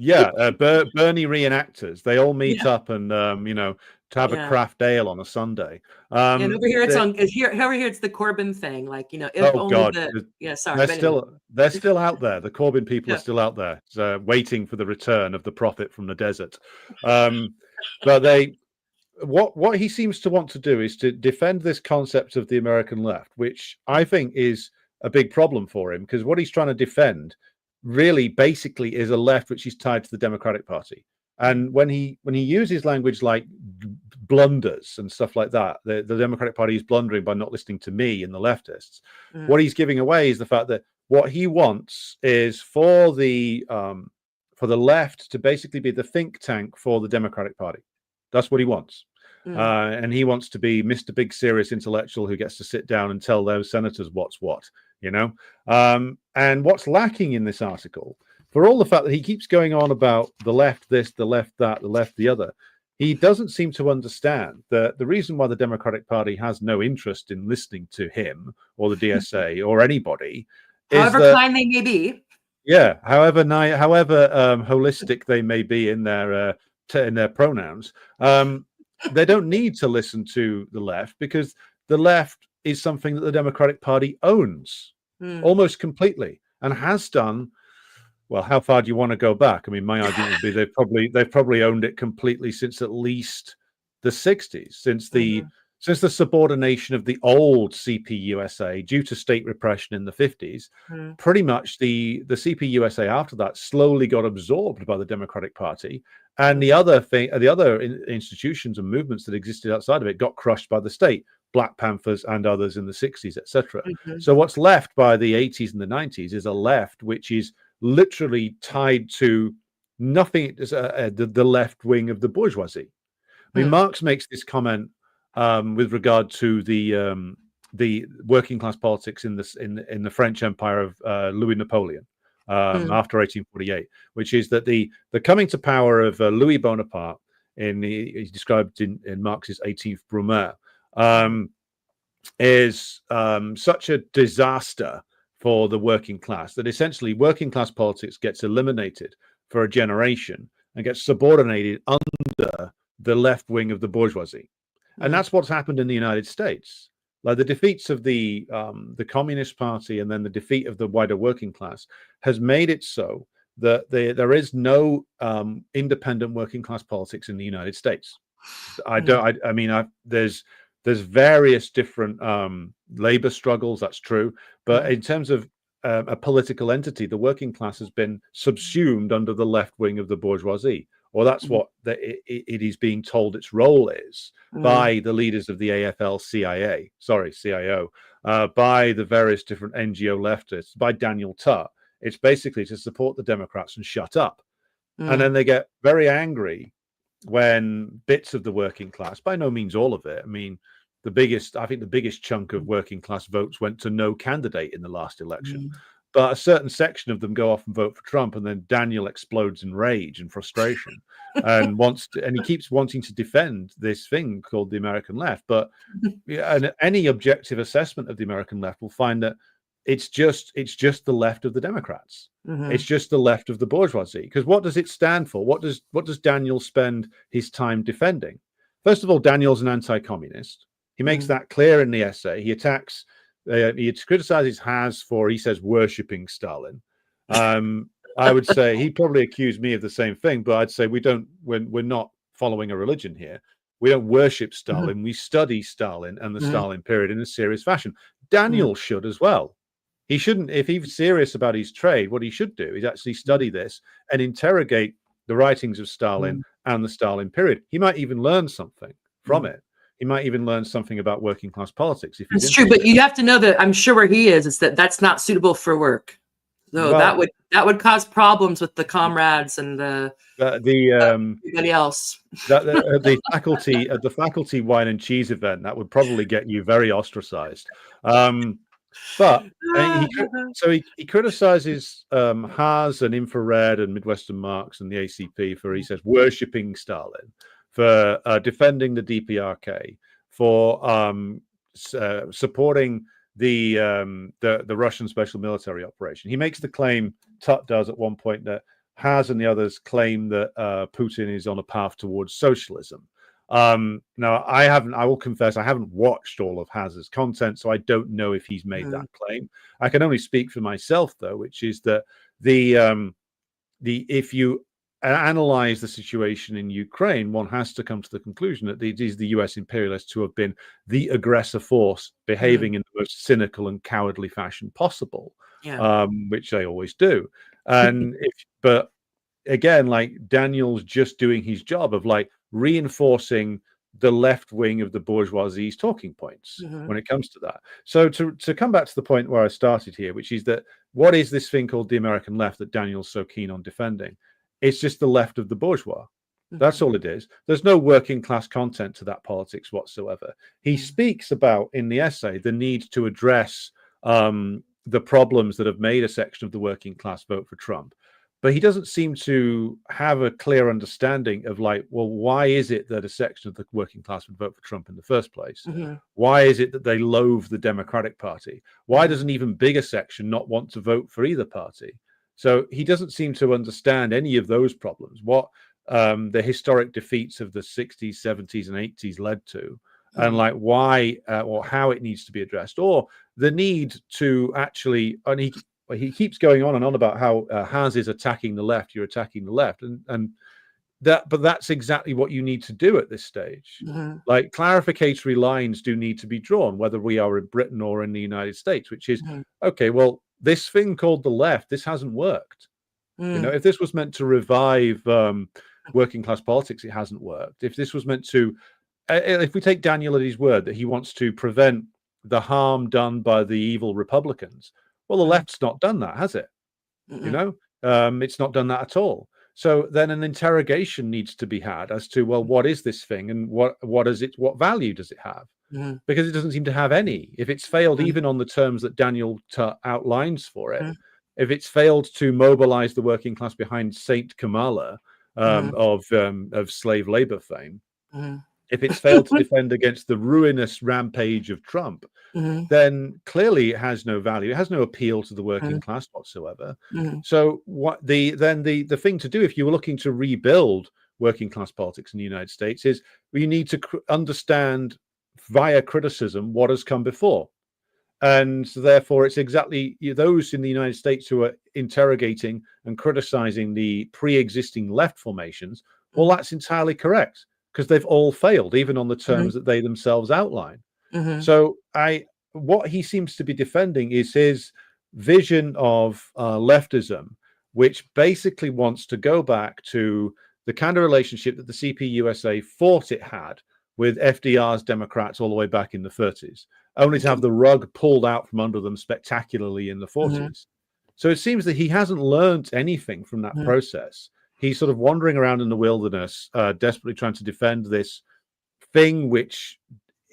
Bernie reenactors. They all meet Yeah. up and to have a Yeah. craft ale on a Sunday. And over here over here it's the Corbyn thing. Like, if only God, sorry. they're But anyway. still out there. The Corbyn people Yeah. are still out there, waiting for the return of the prophet from the desert. But what he seems to want to do is to defend this concept of the American left, which I think is a big problem for him, because what he's trying to defend really basically is a left which is tied to the Democratic Party. And when he uses language like blunders and stuff like that, the Democratic Party is blundering by not listening to me and the leftists. What he's giving away is the fact that what he wants is for the left to basically be the think tank for the Democratic Party. That's what he wants. And he wants to be Mr. Big Serious Intellectual who gets to sit down and tell those senators what's what, and what's lacking in this article, for all the fact that he keeps going on about the left this, the left that, the left the other, he doesn't seem to understand that the reason why the Democratic Party has no interest in listening to him or the DSA or anybody, however kind they may be. Yeah, however holistic they may be in their pronouns, they don't need to listen to the left, because the left is something that the Democratic Party owns almost completely and has done. Well, how far do you want to go back? I mean, my argument would be they've probably owned it completely since at least the 60s, since the subordination of the old CPUSA due to state repression in the 50s. Pretty much the CPUSA after that slowly got absorbed by the Democratic Party, and the other institutions and movements that existed outside of it got crushed by the state, Black Panthers and others in the 60s, etc. So what's left by the 80s and the 90s is a left which is literally tied to nothing, the left wing of the bourgeoisie. I mean, Marx makes this comment with regard to the working class politics in the French Empire of Louis Napoleon after 1848, which is that the coming to power of Louis Bonaparte, he's described in Marx's 18th Brumaire, is such a disaster for the working class that essentially working class politics gets eliminated for a generation and gets subordinated under the left wing of the bourgeoisie. And that's what's happened in the United States. Like the defeats of the Communist Party and then the defeat of the wider working class has made it so that there is no independent working class politics in the United States. There's various different labor struggles, that's true, but in terms of a political entity, the working class has been subsumed under the left wing of the bourgeoisie, or that's what it is being told its role is by the leaders of the CIO, by the various different NGO leftists, by Daniel Tutt. It's basically to support the Democrats and shut up. And then they get very angry when bits of the working class, by no means all of it, I mean, the biggest chunk of working class votes went to no candidate in the last election. But a certain section of them go off and vote for Trump, and then Daniel explodes in rage and frustration, and he keeps wanting to defend this thing called the American left. But any objective assessment of the American left will find that it's just the left of the Democrats. It's just the left of the bourgeoisie. Because what does it stand for? What does Daniel spend his time defending? First of all, Daniel's an anti-communist. He makes that clear in the essay. He attacks. He criticizes Haas for, he says, worshipping Stalin. I would say he probably accused me of the same thing, but I'd say we're not following a religion here. We don't worship Stalin. We study Stalin and the Stalin period in a serious fashion. Daniel should as well. He shouldn't, if he's serious about his trade, what he should do is actually study this and interrogate the writings of Stalin and the Stalin period. He might even learn something from it. He might even learn something about working class politics. If it's true, but you have to know that I'm sure where he is that's not suitable for work. So that would cause problems with the comrades and everybody else. The faculty at the faculty wine and cheese event, that would probably get you very ostracized. But he criticizes Haas and Infrared and Midwestern Marx and the ACP for, he says, worshipping Stalin, for defending the DPRK, for supporting the Russian special military operation. He makes the claim, Tutt does at one point, that Has and the others claim that Putin is on a path towards socialism. Now, I will confess, I haven't watched all of Haz's content, so I don't know if he's made that claim. I can only speak for myself, though, which is that if you analyze the situation in Ukraine, one has to come to the conclusion that it is the US imperialists who have been the aggressor force, behaving in the most cynical and cowardly fashion possible, which they always do. And but again, like, Daniel's just doing his job of like reinforcing the left wing of the bourgeoisie's talking points when it comes to that. So to come back to the point where I started here, which is that what is this thing called the American left that Daniel's so keen on defending? It's just the left of the bourgeois. That's all it is. There's no working class content to that politics whatsoever. He speaks about, in the essay, the need to address the problems that have made a section of the working class vote for Trump. But he doesn't seem to have a clear understanding of, like, well, why is it that a section of the working class would vote for Trump in the first place? Why is it that they loathe the Democratic Party? Why does an even bigger section not want to vote for either party? So he doesn't seem to understand any of those problems, what the historic defeats of the 60s, 70s, and 80s led to, and like why or how it needs to be addressed, or the need to actually, and he keeps going on and on about how Haz is attacking the left, you're attacking the left, and that, but that's exactly what you need to do at this stage. Like, clarificatory lines do need to be drawn, whether we are in Britain or in the United States, which is, okay, well, this thing called the left, this hasn't worked. You know, if this was meant to revive working class politics, it hasn't worked. If this was meant to, if we take Daniel at his word that he wants to prevent the harm done by the evil Republicans, well, the left's not done that, has it? You know, it's not done that at all. So then an interrogation needs to be had as to, well, what is this thing, and what is it? What value does it have? Because it doesn't seem to have any. If it's failed, even on the terms that Daniel Tutt outlines for it, if it's failed to mobilize the working class behind Saint Kamala of slave labor fame, if it's failed to defend against the ruinous rampage of Trump, then clearly it has no value. It has no appeal to the working class whatsoever. So what the thing to do, if you were looking to rebuild working class politics in the United States, is you need to understand via criticism what has come before. And so therefore, it's exactly those in the United States who are interrogating and criticizing the pre-existing left formations. Well, that's entirely correct, because they've all failed, even on the terms that they themselves outline. So what he seems to be defending is his vision of leftism, which basically wants to go back to the kind of relationship that the CPUSA thought it had with FDR's Democrats all the way back in the 30s, only to have the rug pulled out from under them spectacularly in the 40s. So it seems that he hasn't learned anything from that process. He's sort of wandering around in the wilderness, desperately trying to defend this thing which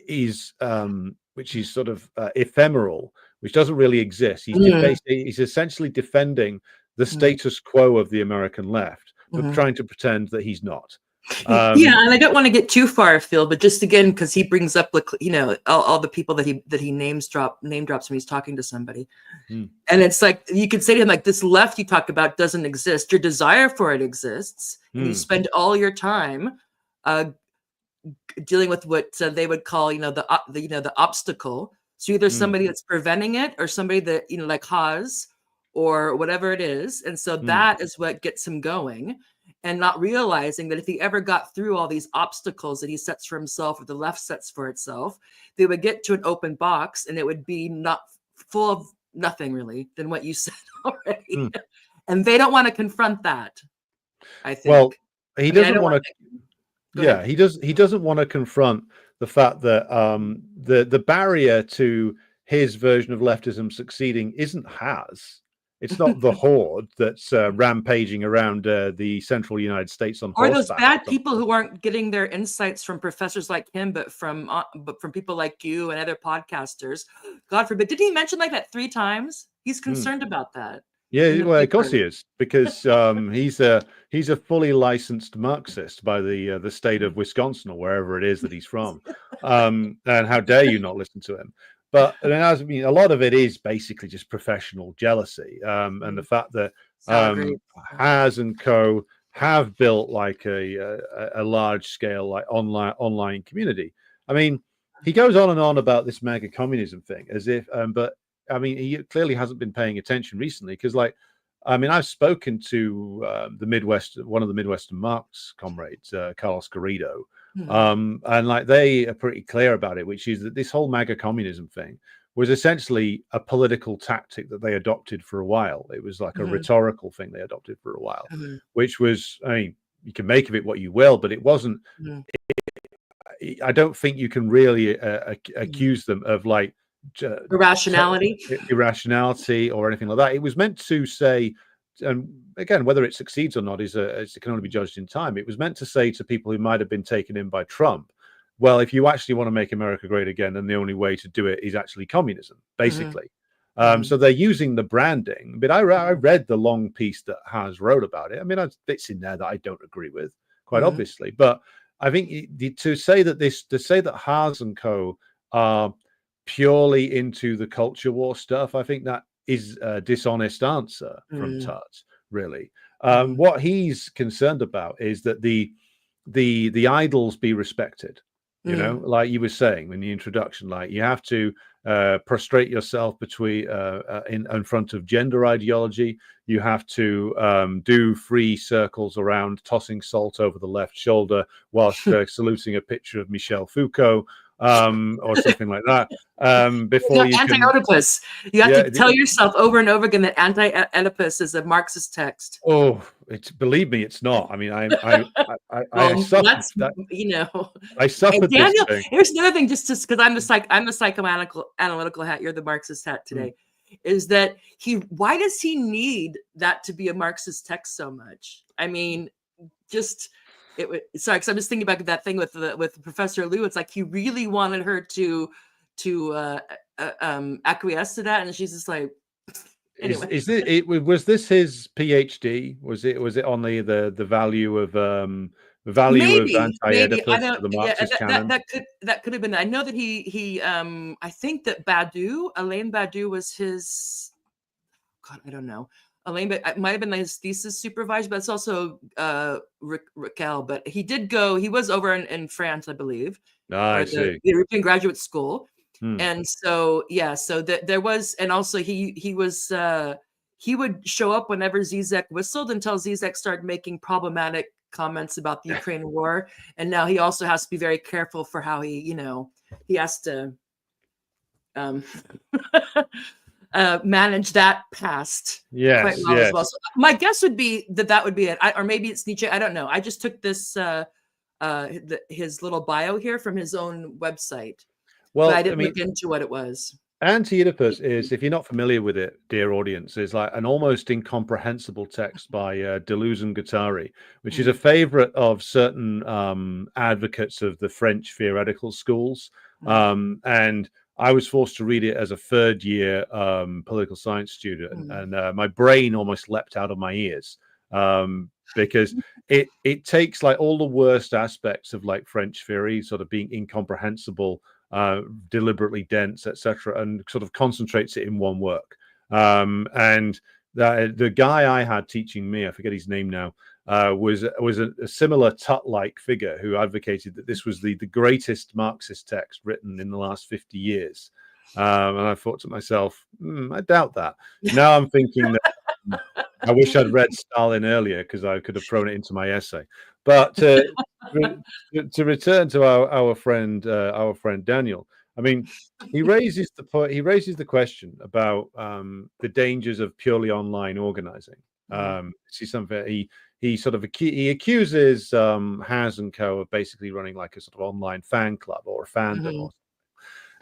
is sort of ephemeral, which doesn't really exist. He's essentially defending the status quo of the American left, but trying to pretend that he's not. Yeah, and I don't want to get too far afield, but just again, because he brings up, you know, all the people that he name drops when he's talking to somebody, and it's like you could say to him, like, this left you talk about doesn't exist. Your desire for it exists, and you spend all your time dealing with what they would call, you know, the obstacle. So either somebody that's preventing it, or somebody that, you know, like Haz or whatever it is, and so that is what gets him going. And not realizing that if he ever got through all these obstacles that he sets for himself, or the left sets for itself, they would get to an open box, and it would be not full of nothing really than what you said already. And they don't want to confront that, I think. Well, he doesn't want to. Yeah, he doesn't want to confront the fact that the barrier to his version of leftism succeeding isn't Haz. It's not the horde that's rampaging around the central United States on horseback. Or those bad people who aren't getting their insights from professors like him, but from people like you and other podcasters. God forbid. Did he mention like that 3 times? He's concerned about that. Yeah, well, of course he is, because he's a fully licensed Marxist by the state of Wisconsin, or wherever it is that he's from. And how dare you not listen to him? But I mean, a lot of it is basically just professional jealousy, and the fact that Has and Co have built like a large scale like online community. I mean, he goes on and on about this mega communism thing as if, but I mean, he clearly hasn't been paying attention recently because, like, I mean, I've spoken to one of the Midwestern Marx comrades, Carlos Garrido, and like they are pretty clear about it, which is that this whole MAGA communism thing was essentially a political tactic that they adopted for a while. It was like a rhetorical thing they adopted for a while, which was, I mean, you can make of it what you will, but it wasn't. I don't think you can really accuse them of like irrationality or anything like that. It was meant to say, and again, whether it succeeds or not it can only be judged in time. It was meant to say to people who might have been taken in by Trump, well, if you actually want to make America great again, then the only way to do it is actually communism, basically. So they're using the branding. But I read the long piece that Has wrote about it. I mean, there's bits in there that I don't agree with, quite obviously. But I think to say that Has and Co are purely into the culture war stuff, I think that is a dishonest answer from Tutt, really. What he's concerned about is that the idols be respected. You know, like you were saying in the introduction, like you have to prostrate yourself in front of gender ideology. You have to do 3 circles around, tossing salt over the left shoulder whilst saluting a picture of Michel Foucault, or something like that. Before you anti-Oedipus. You have to tell yourself over and over again that anti-Oedipus is a Marxist text. Oh, believe me, it's not. I mean, I suffered that. You know, I suffered Daniel, this thing. Here's another thing, just because I'm the psychoanalytical hat. You're the Marxist hat today. Is that why does he need that to be a Marxist text so much? I mean, just. Sorry, because I'm just thinking about that thing with Professor Liu. It's like he really wanted her to acquiesce to that, and she's just like, anyway. Was this his PhD? Was it on the value of anti-Oedipus to the Marxist canon? That could have been. I know that he I think that Alain Badiou was his. God, I don't know. Elaine, but it might have been his thesis supervisor, but it's also Raquel. But he was over in France, I believe. I see. The European Graduate School. And so, there was, and also he would show up whenever Zizek whistled until Zizek started making problematic comments about the Ukraine war. And now he also has to be very careful for how he has to manage that past quite well as well. So my guess would be that would be it, or maybe it's Nietzsche. I don't know. I just took this his little bio here from his own website. Well, but I didn't look into what it was. Anti-Oedipus is, if you're not familiar with it, dear audience, is like an almost incomprehensible text by Deleuze and Guattari, which is a favorite of certain advocates of the French theoretical schools, and I was forced to read it as a third-year political science student, and my brain almost leapt out of my ears because it takes like all the worst aspects of like French theory, sort of being incomprehensible, deliberately dense, etc., and sort of concentrates it in one work. And the guy I had teaching me, I forget his name now, was a similar Tutt-like figure who advocated that this was the greatest Marxist text written in the last 50 years. And I thought to myself, I doubt that. Now I'm thinking that I wish I'd read Stalin earlier because I could have thrown it into my essay. But to return to our friend Daniel, I mean, he raises the question about the dangers of purely online organizing. See something he sort of accuses Has and Co of basically running like a sort of online fan club or a fandom. Or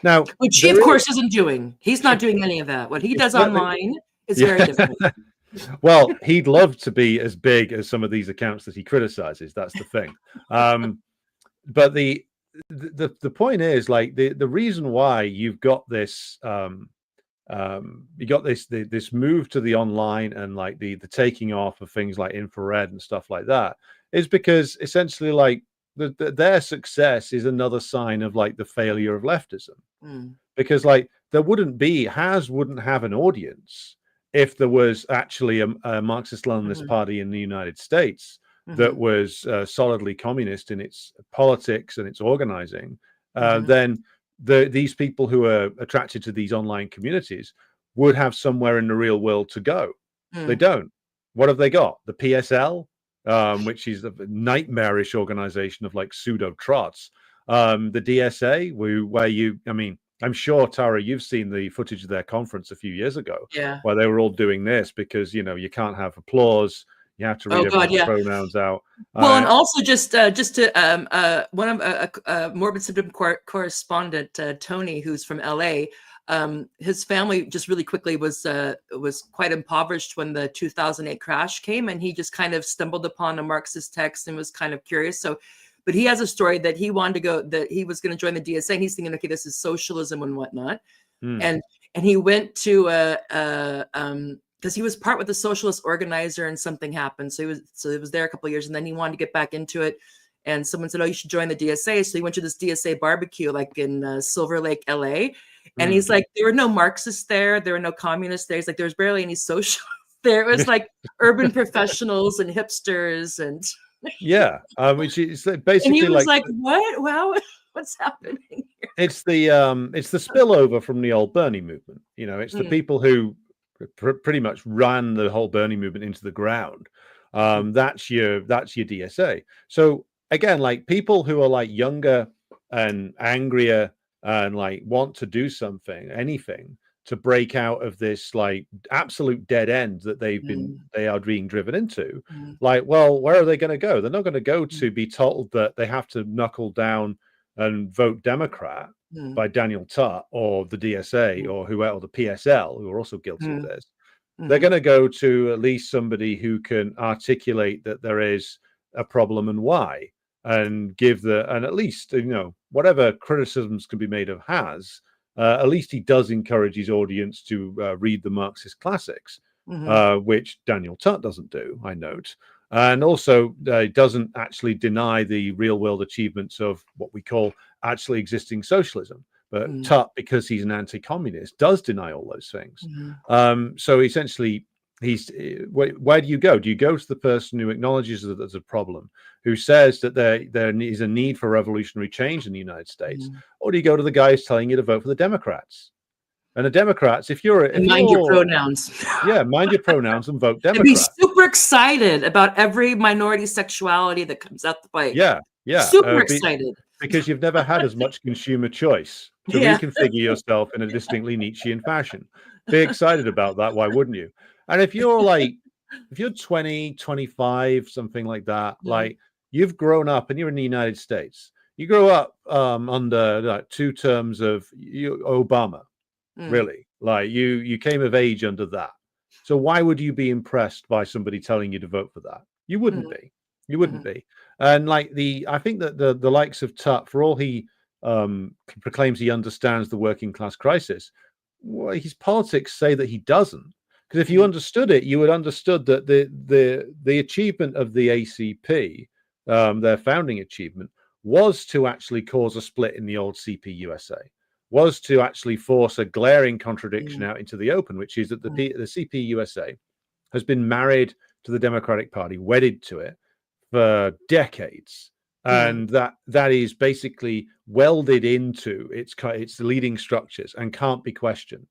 now, which he of course isn't doing. He's not doing any of that. What he does online is very different. Well, he'd love to be as big as some of these accounts that he criticizes. That's the thing. But the point is, like, the reason why you've got this this move to the online and like the taking off of things like infrared and stuff like that is because essentially, like, their success is another sign of like the failure of leftism, Mm. because like there wouldn't have an audience if there was actually a Marxist-Leninist party in the United States that was solidly communist in its politics and its organizing. Then these people who are attracted to these online communities would have somewhere in the real world to go. They don't. What have they got? The PSL, which is a nightmarish organization of like pseudo trots. The DSA, I'm sure, Tara, you've seen the footage of their conference a few years ago, where they were all doing this because, you can't have applause. You have to read everyone's pronouns out. Well, and also just to one of Morbid Symptom correspondent, Tony, who's from LA, his family just really quickly was quite impoverished when the 2008 crash came, and he just kind of stumbled upon a Marxist text and was kind of curious. But he has a story that he wanted to go, that he was going to join the DSA, and he's thinking, okay, this is socialism and whatnot. And he went to because he was part with a socialist organizer and something happened. So he was there a couple of years, and then he wanted to get back into it. And someone said, oh, you should join the DSA. So he went to this DSA barbecue, like in Silver Lake, LA. And he's like, there were no Marxists there. There were no communists there. He's like, there was barely any socialists there. It was like urban professionals and hipsters and which is basically, and he was like what? Wow, what's happening here? It's the spillover from the old Bernie movement. It's the people who pretty much ran the whole Bernie movement into the ground. That's your DSA. So again, like people who are like younger and angrier and like want to do anything to break out of this like absolute dead end that they are being driven into. Like, well, where are they going to go? They're not going to go to be told that they have to knuckle down and vote Democrat by Daniel Tutt or the DSA or the PSL, who are also guilty of this. They're going to go to at least somebody who can articulate that there is a problem and why, and and at least, whatever criticisms can be made of at least he does encourage his audience to read the Marxist classics, which Daniel Tutt doesn't do, I note. And also doesn't actually deny the real world achievements of what we call actually existing socialism. But Tutt, because he's an anti-communist, does deny all those things. So essentially, where do you go? Do you go to the person who acknowledges that there's a problem, who says that there is a need for revolutionary change in the United States, or do you go to the guy who's telling you to vote for the Democrats? And the Democrats, if mind your pronouns. Mind your pronouns and vote Democrat. And be super excited about every minority sexuality that comes out the pipe. Super excited. Because you've never had as much consumer choice to reconfigure yourself in a distinctly Nietzschean fashion. Be excited about that. Why wouldn't you? And if you're 20, 25, something like that, like you've grown up and you're in the United States, you grow up under like 2 terms of Obama, really, like you came of age under that. So why would you be impressed by somebody telling you to vote for that? You wouldn't be. You wouldn't be. And like I think that the likes of Tutt, for all he proclaims he understands the working class crisis, well, his politics say that he doesn't. Because if you understood it, you would understood that the achievement of the ACP, their founding achievement, was to actually cause a split in the old CPUSA, was to actually force a glaring contradiction out into the open, which is that the CPUSA has been married to the Democratic Party, wedded to it for decades. And that is basically welded into its leading structures and can't be questioned.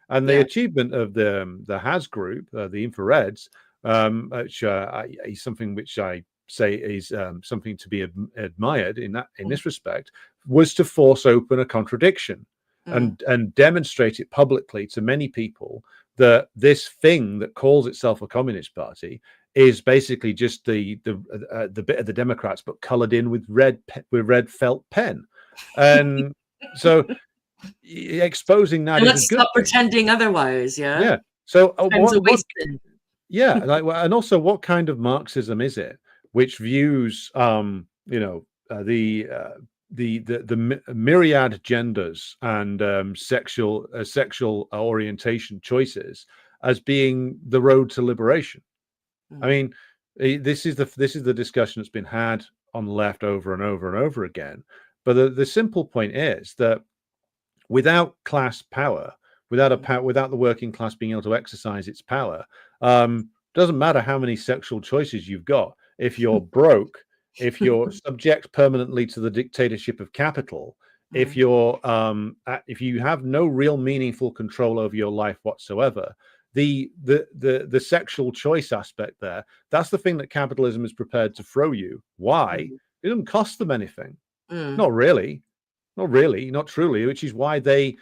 And the achievement of the Has group, the infrareds, which is something which I say is something to be admired in this respect, was to force open a contradiction and demonstrate it publicly to many people that this thing that calls itself a communist party is basically just the bit of the Democrats, but colored in with red felt pen, and so exposing that. And let's stop pretending otherwise. So and also, what kind of Marxism is it which views the myriad genders and sexual orientation choices as being the road to liberation? I mean, this is the discussion that's been had on the left over and over and over again. But the simple point is that without class power, without the working class being able to exercise its power, doesn't matter how many sexual choices you've got. If you're broke, if you're subject permanently to the dictatorship of capital, if you have no real meaningful control over your life whatsoever, the sexual choice aspect there, that's the thing that capitalism is prepared to throw you. Why? It doesn't cost them anything. Not really, not truly, which is why the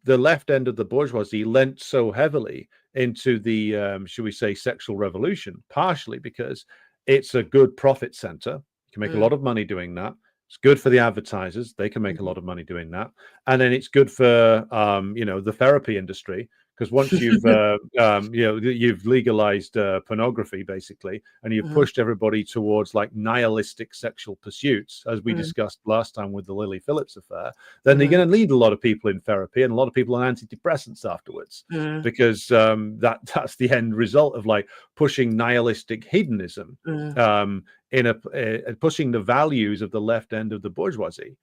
left end of the bourgeoisie lent so heavily into the should we say sexual revolution, partially because it's a good profit center. You can make a lot of money doing that. It's good for the advertisers. They can make a lot of money doing that. And then it's good for the therapy industry, because once you've you've legalized pornography basically, and you've pushed everybody towards like nihilistic sexual pursuits, as we discussed last time with the Lily Phillips affair, then you're going to lead a lot of people in therapy and a lot of people on antidepressants afterwards, because that's the end result of like pushing nihilistic hedonism, pushing the values of the left end of the bourgeoisie.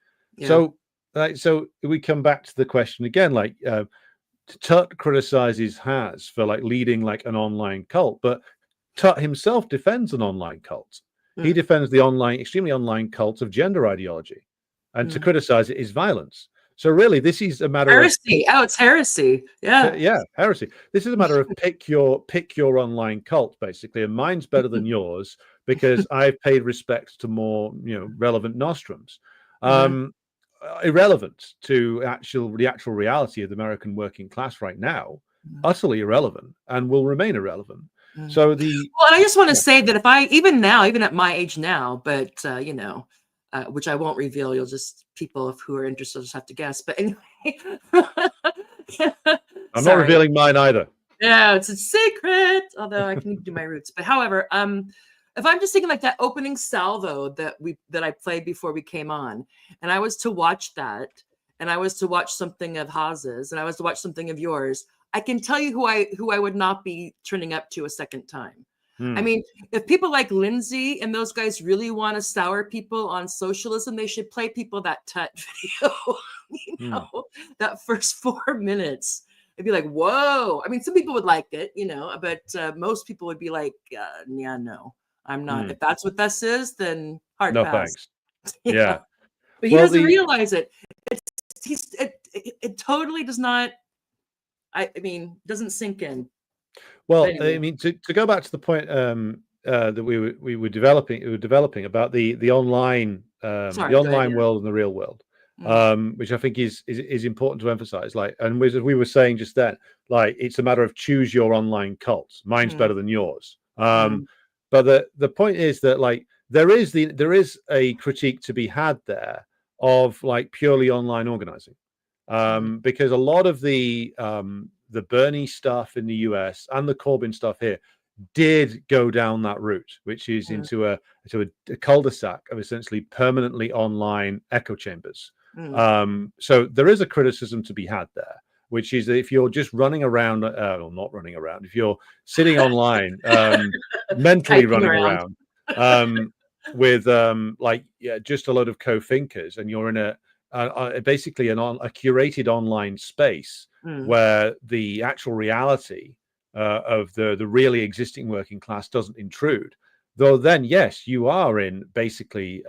So we come back to the question again, like Tutt criticizes Has for like leading like an online cult, but Tutt himself defends an online cult. He defends the extremely online cult of gender ideology, and to criticize it is violence. So really, this is a matter heresy. of It's heresy. Heresy. This is a matter of pick your online cult basically, and mine's better than yours because I've paid respect to more relevant nostrums. Irrelevant to the actual reality of the American working class right now, utterly irrelevant, and will remain irrelevant. So and I just want to say that if I even at my age now, but which I won't reveal, people who are interested will just have to guess. But anyway, I'm not revealing mine either. Yeah, it's a secret. Although I can do my roots. But however, if I'm just thinking like that opening salvo that I played before we came on, and I was to watch that, and I was to watch something of Haz's, and I was to watch something of yours, I can tell you who I would not be turning up to a second time. I mean, if people like Lindsay and those guys really want to sour people on socialism, they should play people that Tutt video. That first 4 minutes. It'd be like, whoa. I mean, some people would like it, but most people would be like, yeah, no. I'm not. If that's what this is, then hard pass. Thanks. Yeah. But he doesn't realize it. It totally does not. I mean, doesn't sink in. Well, anyway. I mean, to go back to the point that we were developing about the online world and the real world, which I think is important to emphasize. Like, and as we were saying just then, like it's a matter of choose your online cult. Mine's better than yours. But the point is that like there is a critique to be had there of like purely online organizing, because a lot of the Bernie stuff in the US and the Corbyn stuff here did go down that route, which is into a cul-de-sac of essentially permanently online echo chambers. So there is a criticism to be had there, which is that if you're just running around, or not running around, if you're sitting online, mentally running around with just a load of co-thinkers, and you're in basically a curated online space where the actual reality of the really existing working class doesn't intrude, though then yes, you are in basically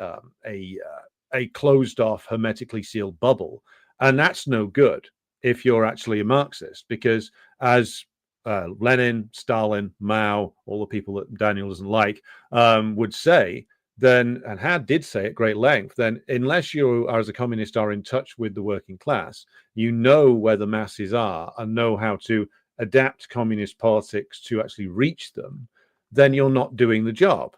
a closed off, hermetically sealed bubble, and that's no good if you're actually a Marxist, because as Lenin, Stalin, Mao, all the people that Daniel doesn't like would say, then, and Had did say at great length, then unless you as a communist are in touch with the working class, you know where the masses are and know how to adapt communist politics to actually reach them, then you're not doing the job.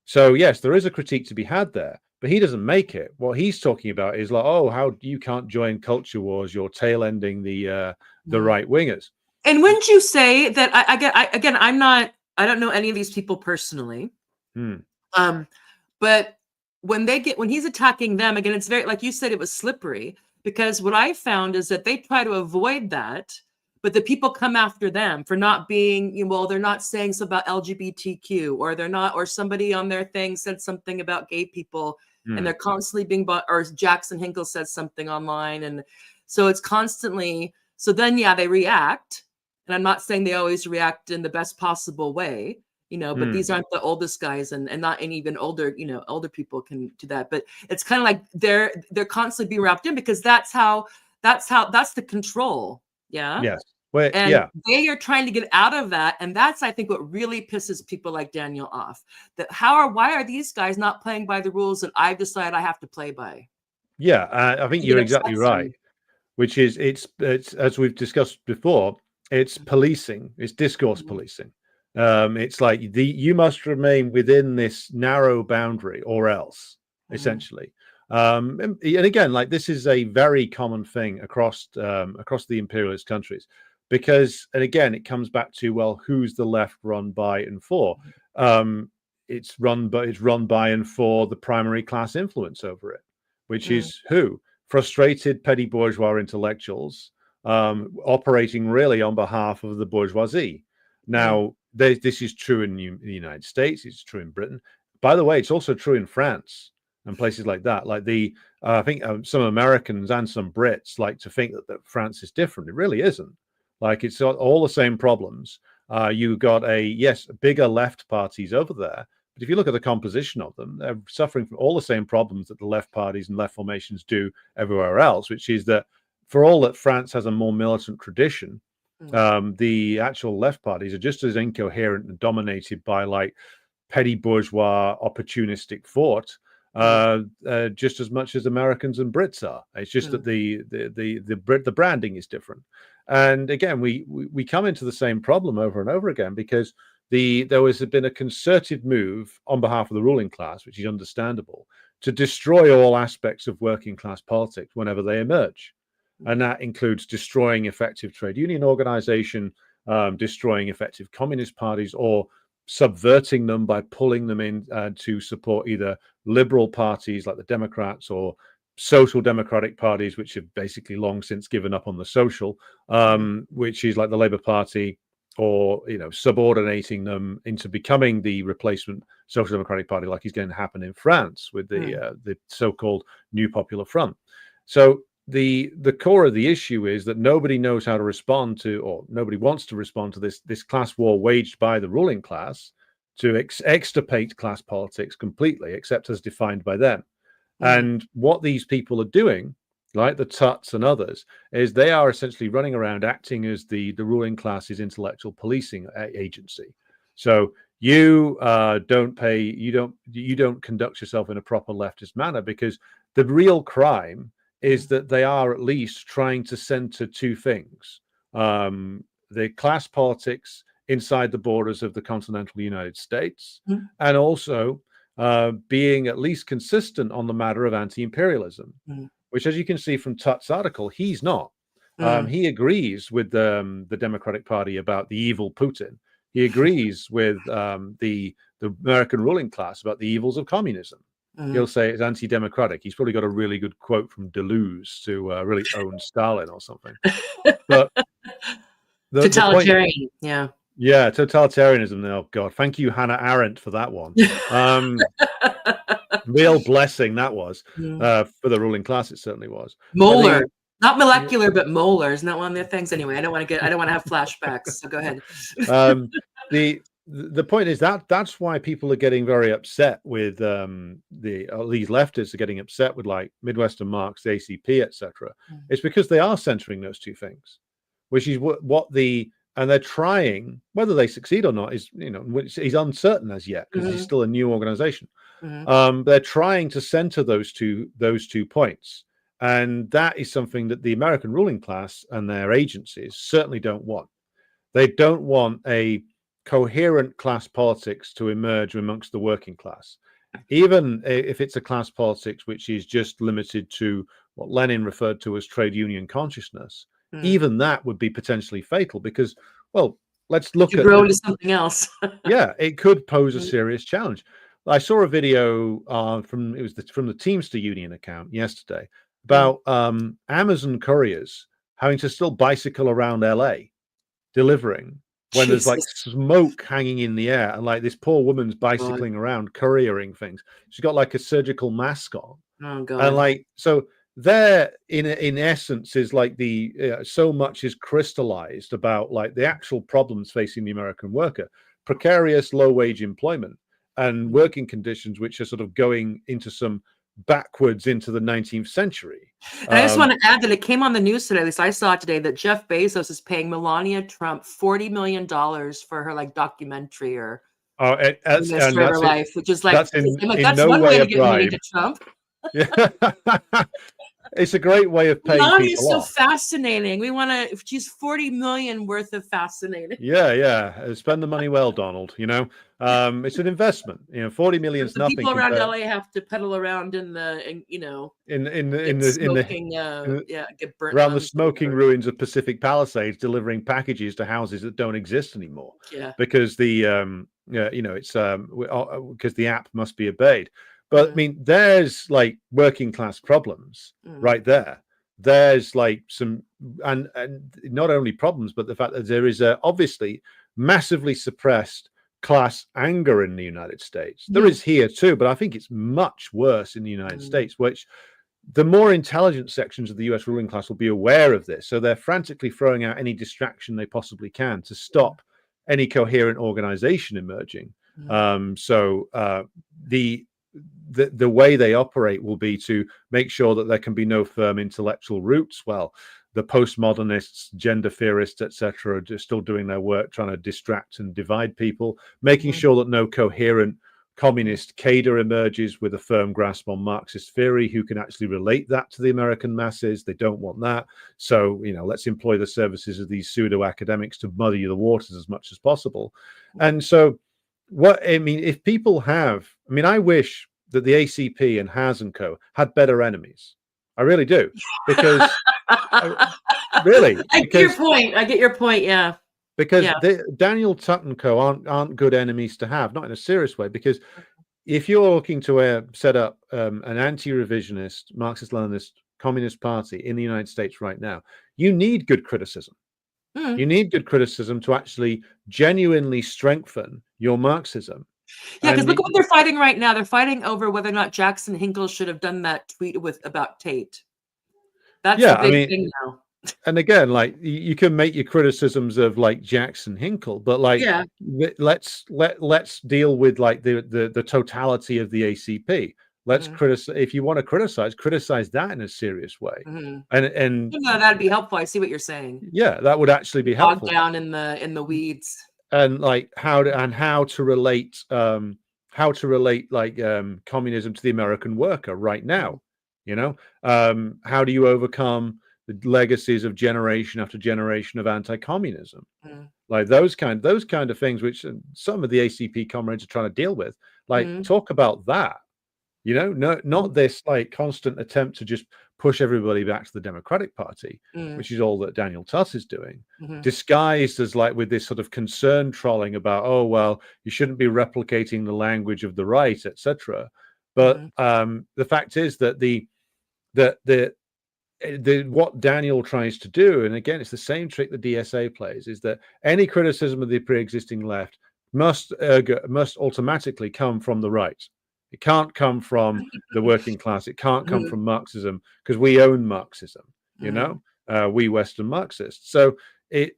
So yes, there is a critique to be had there, but he doesn't make it. What he's talking about is like, oh, how you can't join culture wars, you're tail ending the right wingers. And wouldn't you say that I don't know any of these people personally. But when he's attacking them, again, it's very, like you said, it was slippery, because what I found is that they try to avoid that but the people come after them for not being, you know, well, they're not saying something about LGBTQ, or they're not, or somebody on their thing said something about gay people, and they're constantly being bought, or Jackson Hinkle said something online. And so it's constantly, so then, yeah, they react. And I'm not saying they always react in the best possible way, you know, but these aren't the oldest guys, and not any even older, you know, older people can do that. But it's kind of like they're constantly being wrapped in, because that's the control. Yeah. Yes. Well, And yeah. they are trying to get out of that. And that's, I think, what really pisses people like Daniel off. That why are these guys not playing by the rules that I've decided I have to play by? Yeah, I think you're exactly right. Me. Which is, it's as we've discussed before, it's policing, it's discourse policing. It's like you must remain within this narrow boundary or else, essentially. And again, like, this is a very common thing across the imperialist countries, because, and again, it comes back to, well, who's the left run by and for? It's run by and for the primary class influence over it, which is who? Frustrated petty bourgeois intellectuals operating really on behalf of the bourgeoisie. Now, this is true in the United States. It's true in Britain. By the way, it's also true in France and places like that. Like I think some Americans and some Brits like to think that France is different. It really isn't. Like, it's all the same problems. You got bigger left parties over there. But if you look at the composition of them, they're suffering from all the same problems that the left parties and left formations do everywhere else, which is that, for all that France has a more militant tradition, the actual left parties are just as incoherent and dominated by, like, petty bourgeois opportunistic thought, just as much as Americans and Brits are. It's just that the branding is different. And again, we come into the same problem over and over again, because there has been a concerted move on behalf of the ruling class, which is understandable, to destroy all aspects of working class politics whenever they emerge. And that includes destroying effective trade union organization, destroying effective communist parties, or subverting them by pulling them in to support either liberal parties like the Democrats, or social democratic parties, which have basically long since given up on the social, which is like the Labour Party, or, you know, subordinating them into becoming the replacement Social Democratic Party, like is going to happen in France with the so-called New Popular Front. So the core of the issue is that nobody knows how to respond to, or nobody wants to respond to this class war waged by the ruling class to extirpate class politics completely, except as defined by them. And what these people are doing, like the Tutts and others, is they are essentially running around acting as the ruling class's intellectual policing agency. So you don't conduct yourself in a proper leftist manner, because the real crime is that they are at least trying to center two things: the class politics inside the borders of the continental United States, and also being at least consistent on the matter of anti-imperialism, which, as you can see from Tutt's article, he's not. He agrees with the Democratic Party about the evil Putin. He agrees with the American ruling class about the evils of communism. He'll say it's anti-democratic. He's probably got a really good quote from Deleuze to really own Stalin or something. But totalitarian, yeah, totalitarianism. Oh God, thank you, Hannah Arendt, for that one. Real blessing that was for the ruling class. It certainly was. Molar, not molecular, but molar. Isn't that one of their things? Anyway, I don't want to have flashbacks. So go ahead. The point is that's why people are getting very upset with these leftists are getting upset with, like, Midwestern Marx, the ACP, etc. It's because they are centering those two things, which is and they're trying, whether they succeed or not is uncertain as yet, because it's still a new organization. They're trying to center those two points, and that is something that the American ruling class and their agencies certainly don't want. They don't want a coherent class politics to emerge amongst the working class, even if it's a class politics which is just limited to what Lenin referred to as trade union consciousness. Even that would be potentially fatal, because, well, let's look at grow into something else. Yeah, it could pose a serious challenge. I saw a video from the Teamster Union account yesterday about Amazon couriers having to still bicycle around LA delivering when there's like Jesus. smoke hanging in the air, and like this poor woman's bicycling around couriering things. She's got like a surgical mask on, Oh God. and like so there in essence is like the so much is crystallized about like the actual problems facing the American worker: precarious low wage employment and working conditions which are sort of going into some backwards into the 19th century. And I just want to add that it came on the news today, at least I saw it today, that Jeff Bezos is paying Melania Trump $40 million for her like documentary or that's her life, which is like that's in that's no one way way a to get money bribe. to Trump. Yeah. It's a great way of paying Melania people is so off. fascinating. We want to. She's 40 million worth of fascinating. Yeah. Spend the money well, Donald. You know, it's an investment. You know, 40 million is nothing. People around LA have to pedal around in the, get burnt around the smoking ruins of Pacific Palisades, delivering packages to houses that don't exist anymore. Yeah, because the it's because the app must be obeyed. But I mean, there's like working class problems right there. There's like some, and not only problems, but the fact that there is obviously massively suppressed class anger in the United States. There is here too, but I think it's much worse in the United States, which the more intelligent sections of the US ruling class will be aware of this. So they're frantically throwing out any distraction they possibly can to stop any coherent organization emerging. The way they operate will be to make sure that there can be no firm intellectual roots. Well, the postmodernists, gender theorists, etc., are just still doing their work, trying to distract and divide people, making sure that no coherent communist cadre emerges with a firm grasp on Marxist theory who can actually relate that to the American masses. They don't want that. So, let's employ the services of these pseudo academics to muddy the waters as much as possible. And so if people have, I wish that the ACP and Haas and Co had better enemies. I really do, because really, I get your point. Yeah, because Daniel Tutt and Co aren't good enemies to have, not in a serious way. Because if you're looking to set up an anti-revisionist, Marxist-Leninist, communist party in the United States right now, you need good criticism. You need good criticism to actually genuinely strengthen your Marxism. Yeah, because look at what they're fighting right now. They're fighting over whether or not Jackson Hinkle should have done that tweet about Tate. That's the big thing now. And again, like you can make your criticisms of like Jackson Hinkle, but like let's deal with like the totality of the ACP. Let's criticize. If you want to criticize that in a serious way. And that'd be helpful. I see what you're saying. Yeah, that would actually be helpful. Down in the weeds. And like how to relate like communism to the American worker right now. How do you overcome the legacies of generation after generation of anti-communism? Like those kind of things, which some of the ACP comrades are trying to deal with. Like talk about that. Not this like constant attempt to just push everybody back to the Democratic Party, which is all that Daniel Tutt is doing, disguised as like with this sort of concern trolling about, oh, well, you shouldn't be replicating the language of the right, etc. But the fact is that what Daniel tries to do, and again, it's the same trick the DSA plays, is that any criticism of the pre-existing left must automatically come from the right. It can't come from the working class. It can't come from Marxism, because we own Marxism, we Western Marxists. So the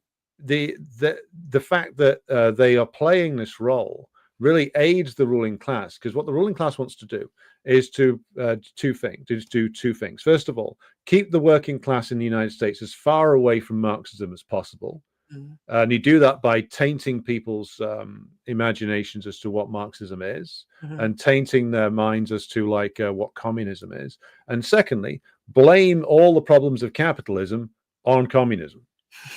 fact that they are playing this role really aids the ruling class, because what the ruling class wants to do is to do two things. First of all, keep the working class in the United States as far away from Marxism as possible. And you do that by tainting people's imaginations as to what Marxism is, and tainting their minds as to like what communism is. And secondly, blame all the problems of capitalism on communism.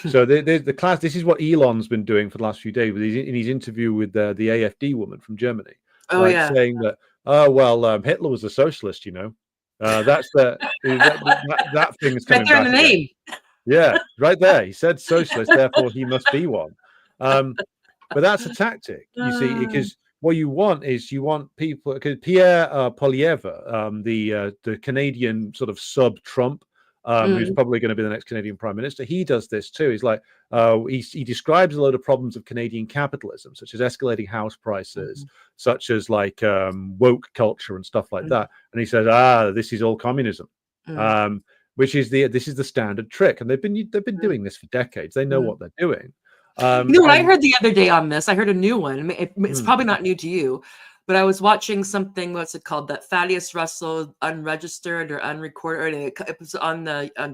So the class. This is what Elon's been doing for the last few days in his interview with the AfD woman from Germany. Saying that, Hitler was a socialist. That's that thing is coming right there in the name. Yeah, right there. He said socialist, therefore he must be one. But that's a tactic, you see, because what you want people, because Pierre Poilievre, the Canadian sort of sub-Trump who's probably going to be the next Canadian Prime Minister. He does this too. He's like, he describes a load of problems of Canadian capitalism, such as escalating house prices, such as like woke culture and stuff like that. And he says, this is all communism, which is this is the standard trick. And they've been doing this for decades. They know what they're doing. You know what I heard the other day on this? I heard a new one. I mean, it's probably not new to you, but I was watching something. What's it called? That Thaddeus Russell unregistered or unrecorded. It was on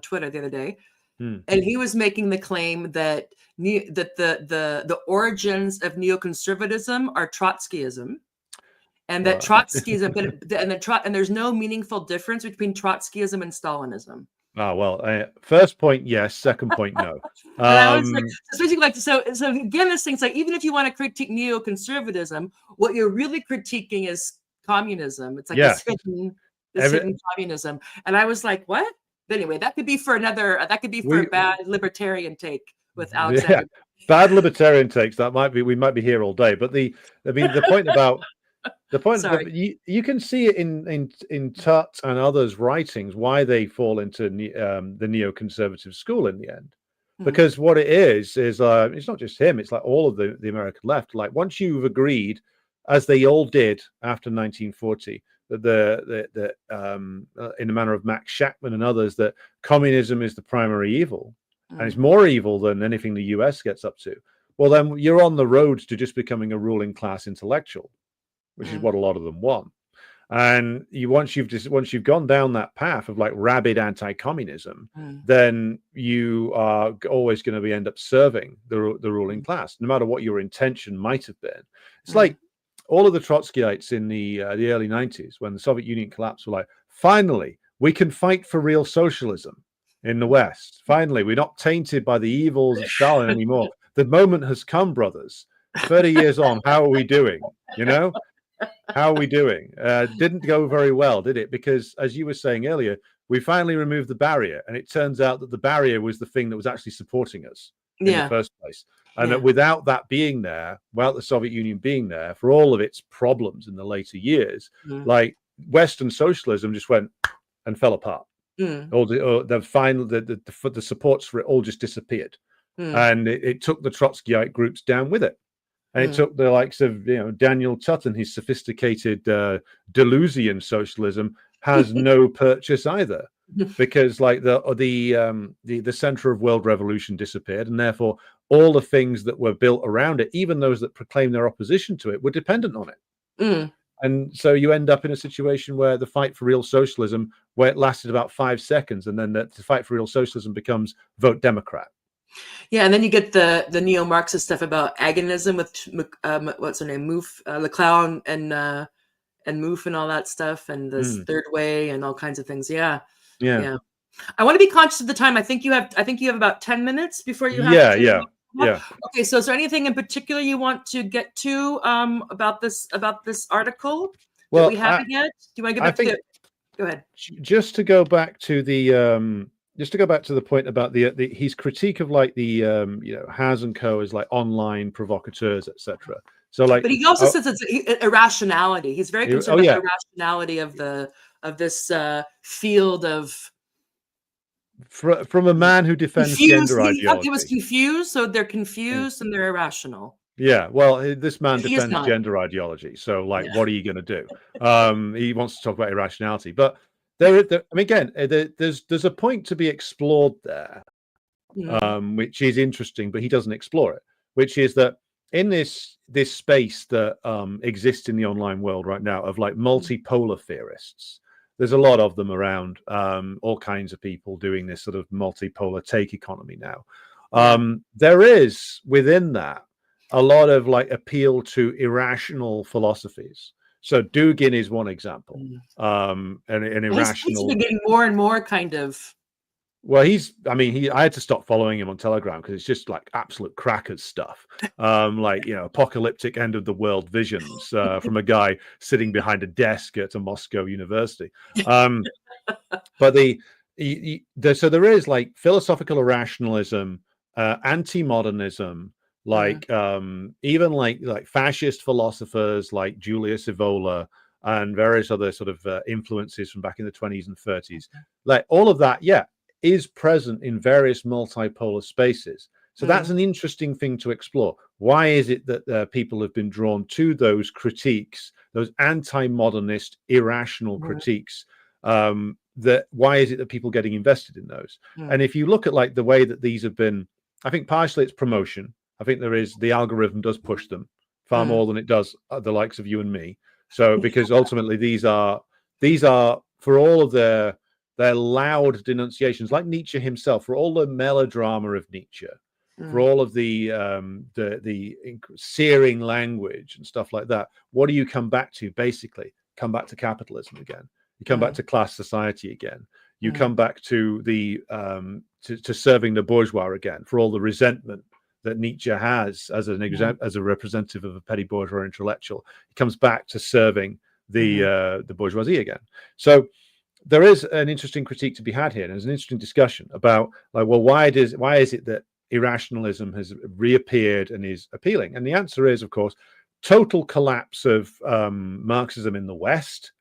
Twitter the other day, and he was making the claim that the origins of neoconservatism are Trotskyism, and that Trotskyism, and there's no meaningful difference between Trotskyism and Stalinism. Oh, well, first point, yes. Second point, no. And I was like, it's basically like, so again, this thing's like, even if you want to critique neoconservatism, what you're really critiquing is communism. It's like this hidden communism. And I was like, what? But anyway, that could be for a bad libertarian take with Alexander. Yeah, bad libertarian takes. We might be here all day. But the point about you can see it in Tutt and others' writings why they fall into the neoconservative school in the end, because what it is it's not just him. It's like all of the American left. Like once you've agreed, as they all did after 1940, that in the manner of Max Shachtman and others, that communism is the primary evil and it's more evil than anything the US gets up to. Well, then you're on the road to just becoming a ruling class intellectual, which is what a lot of them want. And once you've gone down that path of like rabid anti-communism, then you are always going to end up serving the ruling class, no matter what your intention might have been. It's like all of the Trotskyites in the early 90s, when the Soviet Union collapsed, were like, finally, we can fight for real socialism in the West. Finally, we're not tainted by the evils of Stalin anymore. The moment has come, brothers. 30 years on, how are we doing? You know? How are we doing? Didn't go very well, did it? Because, as you were saying earlier, we finally removed the barrier, and it turns out that the barrier was the thing that was actually supporting us in the first place. And that without that being there, without the Soviet Union being there, for all of its problems in the later years, like Western socialism just went and fell apart. The supports for it all just disappeared, and it took the Trotskyite groups down with it. And it took the likes of Daniel Tutt and his sophisticated Deleuzian socialism has no purchase either, because like the center of world revolution disappeared, and therefore all the things that were built around it, even those that proclaimed their opposition to it, were dependent on it. And so you end up in a situation where the fight for real socialism, where it lasted about 5 seconds, and then the fight for real socialism becomes vote Democrat. Yeah, and then you get the neo-Marxist stuff about agonism with what's her name, Laclau and Moof and all that stuff, and this third way and all kinds of things. Yeah. I want to be conscious of the time. I think you have about 10 minutes before you have to. Yeah. Okay, so is there anything in particular you want to get to about this article? Well, we haven't yet. Do you want to get back to Go ahead. Just to go back to the point about his critique of like the Has and Co. as like online provocateurs, etc. So like, but he also says it's irrationality. He's very concerned about the irrationality of this field of. From a man who defends gender ideology. It was confused, so they're confused and they're irrational. Yeah, well, this man defends gender ideology. So, like, what are you going to do? He wants to talk about irrationality, but there's a point to be explored there, which is interesting, but he doesn't explore it. Which is that in this space that exists in the online world right now of like multipolar theorists. There's a lot of them around, all kinds of people doing this sort of multipolar take economy now. There is within that a lot of like appeal to irrational philosophies. So Dugin is one example. An irrational. He's getting more and more kind of. Well, I had to stop following him on Telegram because it's just like absolute crackers stuff. Like, apocalyptic end of the world visions from a guy sitting behind a desk at a Moscow university. But so there is like philosophical irrationalism, anti-modernism, like even like fascist philosophers like Julius Evola and various other sort of influences from back in the 20s and 30s. Like all of that, is present in various multipolar spaces. So that's an interesting thing to explore. Why is it that people have been drawn to those critiques, those anti-modernist, irrational critiques? That why is it that people are getting invested in those? And if you look at like the way that these have been, I think partially it's promotion. I think there is, the algorithm does push them far more than it does the likes of you and me. So because ultimately these are for all of their loud denunciations, like Nietzsche himself, for all the melodrama of Nietzsche, for all of the searing language and stuff like that, what do you come back to? Basically, come back to capitalism again. You come back to class society again. You come back to the to serving the bourgeois again, for all the resentment that Nietzsche has as an as a representative of a petty bourgeois intellectual. He comes back to serving the bourgeoisie again. So there is an interesting critique to be had here. There's an interesting discussion about, like, well, why is it that irrationalism has reappeared and is appealing? And the answer is, of course, total collapse of Marxism in the West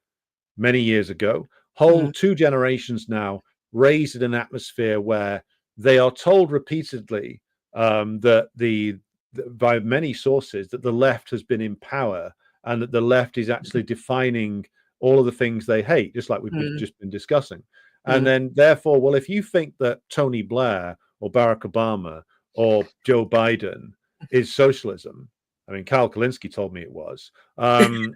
many years ago. Whole 2 generations now raised in an atmosphere where they are told repeatedly that by many sources that the left has been in power and that the left is actually defining all of the things they hate, just like we've just been discussing. And then therefore, well, if you think that Tony Blair or Barack Obama or Joe Biden is socialism, I mean, Kyle Kalinske told me it was, then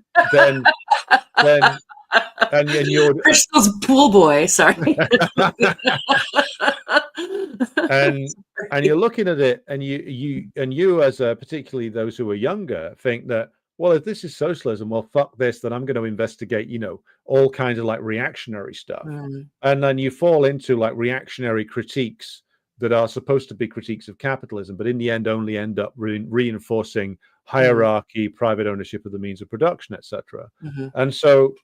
and you're Crystal's pool boy, sorry. and you're looking at it, and you as particularly those who are younger think that, well, if this is socialism, well, fuck this, then I'm going to investigate, all kinds of like reactionary stuff. And then you fall into like reactionary critiques that are supposed to be critiques of capitalism, but in the end only end up reinforcing hierarchy, private ownership of the means of production, etc. And so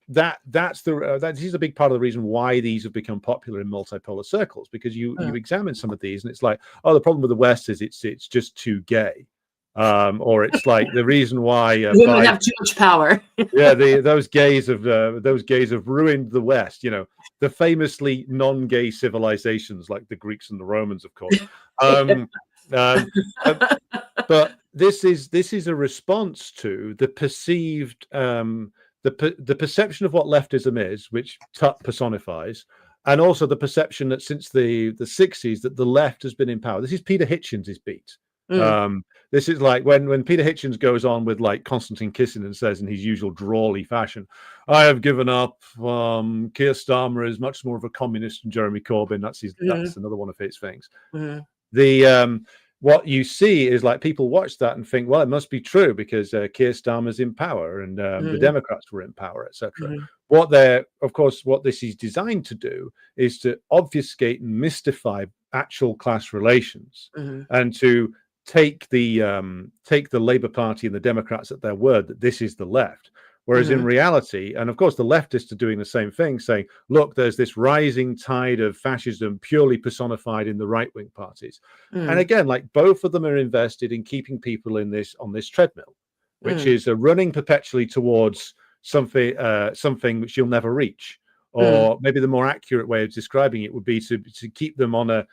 this is a big part of the reason why these have become popular in multipolar circles, because you examine some of these and it's like, oh, the problem with the West is it's just too gay. Or it's like the reason why women have too much power. those gays have ruined the West. The famously non-gay civilizations like the Greeks and the Romans, of course. But this is a response to the perceived the perception of what leftism is, which Tutt personifies, and also the perception that since the 60s that the left has been in power. This is Peter Hitchens' beat. This is like when Peter Hitchens goes on with like Konstantin Kisin and says in his usual drawly fashion, I have given up. Keir Starmer is much more of a communist than Jeremy Corbyn. That's another one of his things. What you see is like people watch that and think, well, it must be true because Keir Starmer's in power and the Democrats were in power, etc. What this is designed to do is to obfuscate and mystify actual class relations and to take the Labour Party and the Democrats at their word that this is the left. Whereas in reality, and of course the leftists are doing the same thing, saying, look, there's this rising tide of fascism purely personified in the right-wing parties. And again, like both of them are invested in keeping people on this treadmill, which is running perpetually towards something which you'll never reach. Or maybe the more accurate way of describing it would be to keep them on a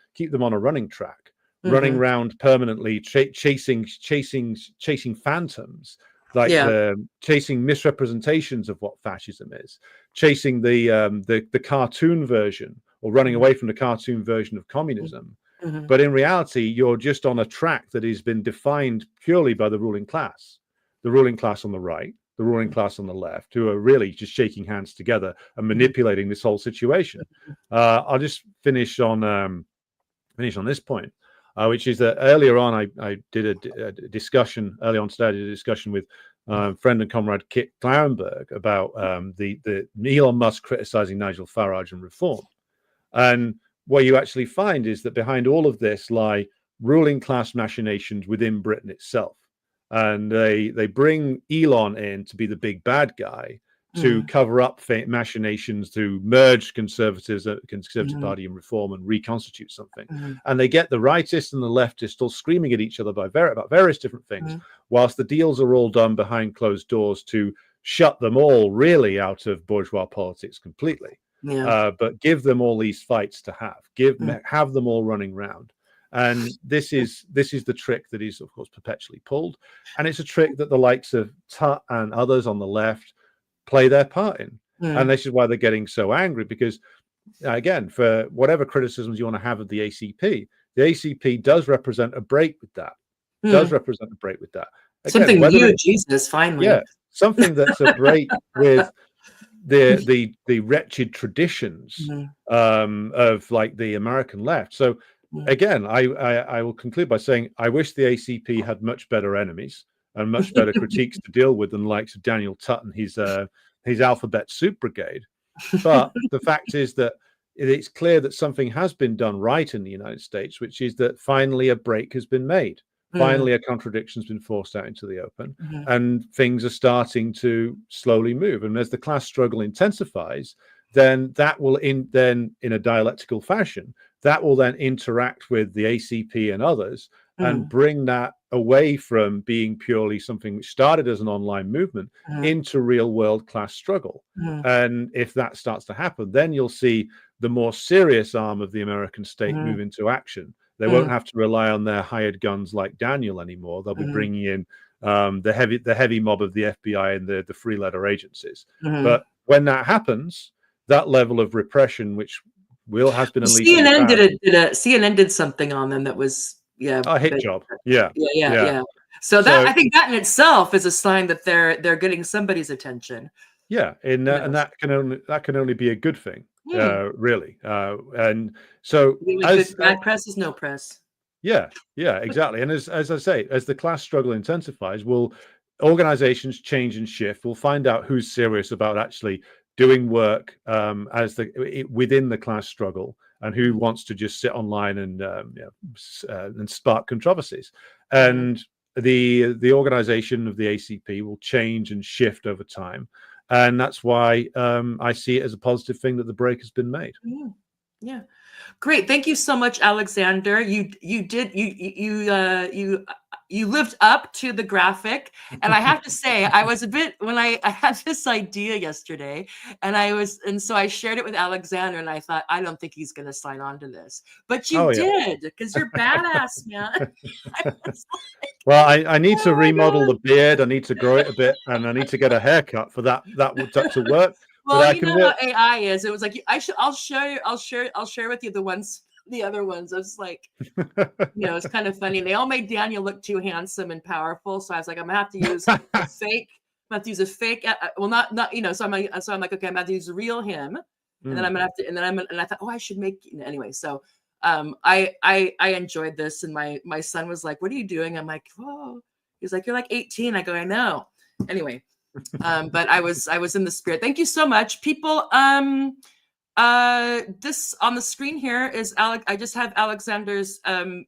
running track, running around permanently, chasing phantoms, like chasing misrepresentations of what fascism is, chasing the cartoon version, or running away from the cartoon version of communism. But in reality, you're just on a track that has been defined purely by the ruling class on the right, the ruling class on the left, who are really just shaking hands together and manipulating this whole situation. I'll just finish on this point, which is that earlier on I did a discussion early on today. I did a discussion with friend and comrade Kit Clarenberg about the Elon Musk criticizing Nigel Farage and reform. And what you actually find is that behind all of this lie ruling class machinations within Britain itself. And they bring Elon in to be the big bad guy to cover up machinations, to merge Conservative Party and Reform and reconstitute something. And they get the rightists and the leftists all screaming at each other about various different things, whilst the deals are all done behind closed doors to shut them all really out of bourgeois politics completely. Yeah. But give them all these fights to have them all running round. And this is the trick that is, of course, perpetually pulled. And it's a trick that the likes of Tutt and others on the left play their part in. And this is why they're getting so angry, because, again, for whatever criticisms you want to have of the ACP does represent a break with that. Again, Something new, Jesus, finally. Yeah, something that's a break with the wretched traditions of like the American left. So again, I will conclude by saying I wish the ACP had much better enemies and much better critiques to deal with than the likes of Daniel Tutt and his alphabet soup brigade. But the fact is that it's clear that something has been done right in the United States, which is that finally a break has been made. Finally, a contradiction has been forced out into the open, and things are starting to slowly move. And as the class struggle intensifies, then that will, in a dialectical fashion, that will then interact with the ACP and others and bring that away from being purely something which started as an online movement into real world class struggle. And if that starts to happen, then you'll see the more serious arm of the American state move into action. They won't have to rely on their hired guns like Daniel anymore. They'll be bringing in the heavy mob of the FBI and the free letter agencies. But when that happens, that level of repression, which has been unleashed. CNN did something on them that was a hit job. Yeah. So that, I think that in itself is a sign that they're getting somebody's attention. Yeah, and that can only be a good thing. Really. And so bad press is no press. Yeah, exactly. And as I say, as the class struggle intensifies, organizations change and shift. We'll find out who's serious about actually doing work within the class struggle, and who wants to just sit online and spark controversies. And the organization of the ACP will change and shift over time. And that's why I see it as a positive thing that the break has been made. Yeah. Great. Thank you so much, Alexander. You lived up to the graphic. And I have to say, I was a bit, when I had this idea yesterday, and so I shared it with Alexander, and I thought, I don't think he's going to sign on to this. But you did, because you're badass, man. Well, I need to remodel the beard. I need to grow it a bit, and I need to get a haircut for that to work. Well, you know how AI is. It was like I'll share with you the other ones. I was like, it's kind of funny. They all made Daniel look too handsome and powerful. So I was like, I'm gonna have to use a fake. I'm gonna have to use a fake. Well, not. So I'm like, okay, I'm gonna have to use the real him, and then I'm gonna have to. And then and I thought, I should make. Anyway, so I enjoyed this, and my son was like, "What are you doing?" I'm like, "Whoa." He's like, "You're like 18." I go, "I know." Anyway. But I was in the spirit. Thank you so much, people. This on the screen here is I just have Alexander's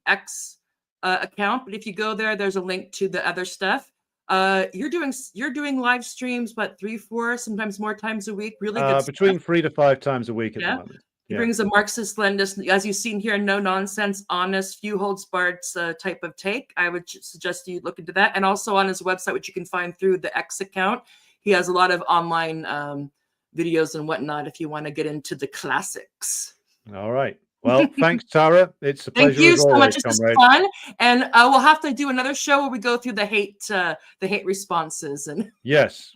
X account, but if you go there, there's a link to the other stuff. You're doing live streams, but 3, 4, sometimes more times a week. Really good between 3 to 5 times a week at the moment. He brings a Marxist-Leninist, as you've seen here, no nonsense, honest, few holds barred type of take. I would suggest you look into that. And also on his website, which you can find through the X account, he has a lot of online videos and whatnot if you want to get into the classics. All right. Well, thanks, Tara. It's a pleasure. Thank you so much. This is fun. And we'll have to do another show where we go through the hate responses and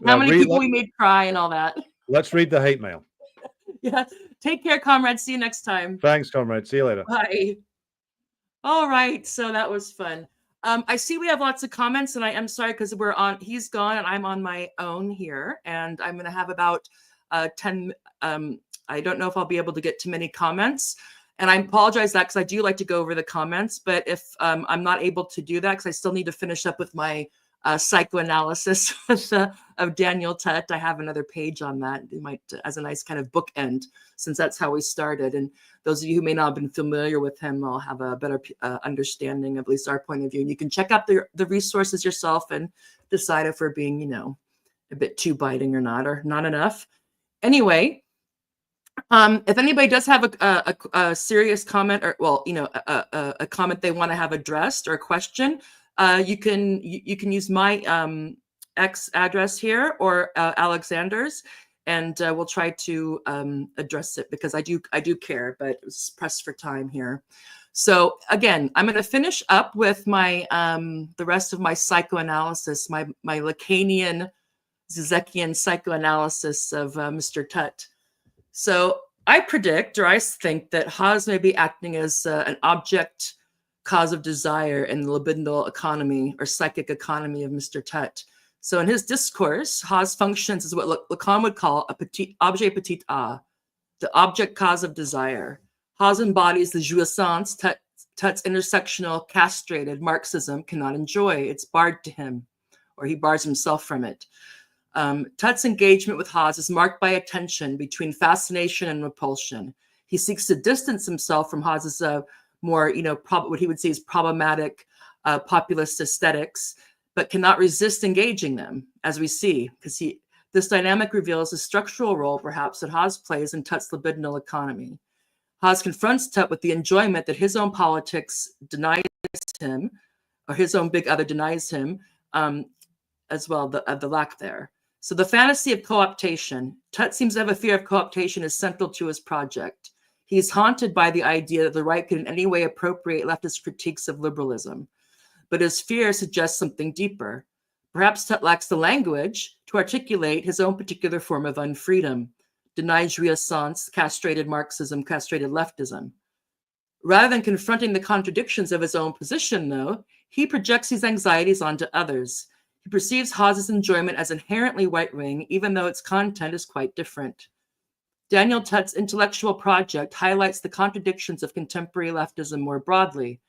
how many people we made cry and all that. Let's read the hate mail. Yeah. Take care, comrades. See you next time. Thanks, comrade. See you later. Bye. All right. So that was fun. I see we have lots of comments, and I am sorry because he's gone and I'm on my own here, and I'm going to have about 10. I don't know if I'll be able to get to many comments, and I apologize that because I do like to go over the comments, but if I'm not able to do that because I still need to finish up with my psychoanalysis of Daniel Tutt. I have another page on that. You might, as a nice kind of bookend, since that's how we started. And those of you who may not have been familiar with him, will have a better understanding of at least our point of view. And you can check out the resources yourself and decide if we're being, a bit too biting or not enough. Anyway, if anybody does have a serious comment or, a comment they want to have addressed or a question, you can use my X address here or Alexander's, and we'll try to address it because I do care, but it's pressed for time here. So again, I'm going to finish up with my the rest of my psychoanalysis, my Lacanian, Zizekian psychoanalysis of Mr. Tutt. So I predict, or I think, that Haas may be acting as an object cause of desire in the libidinal economy or psychic economy of Mr. Tutt. So in his discourse, Haas functions as what Lacan would call a objet petit a, the object cause of desire. Haas embodies the jouissance Tutt's intersectional, castrated Marxism cannot enjoy. It's barred to him, or he bars himself from it. Tutt's engagement with Haas is marked by a tension between fascination and repulsion. He seeks to distance himself from Haas's more, what he would say is problematic populist aesthetics, but cannot resist engaging them, as we see, because this dynamic reveals the structural role, perhaps, that Haas plays in Tutt's libidinal economy. Haas confronts Tutt with the enjoyment that his own politics denies him, or his own big other denies him, as well, the lack there. So the fantasy of co-optation. Tutt seems to have a fear of co-optation is central to his project. He is haunted by the idea that the right could in any way appropriate leftist critiques of liberalism. But his fear suggests something deeper. Perhaps Tutt lacks the language to articulate his own particular form of unfreedom, denied jouissance, castrated Marxism, castrated leftism. Rather than confronting the contradictions of his own position, though, he projects these anxieties onto others. He perceives Haas's enjoyment as inherently right-wing, even though its content is quite different. Daniel Tutt's intellectual project highlights the contradictions of contemporary leftism more broadly.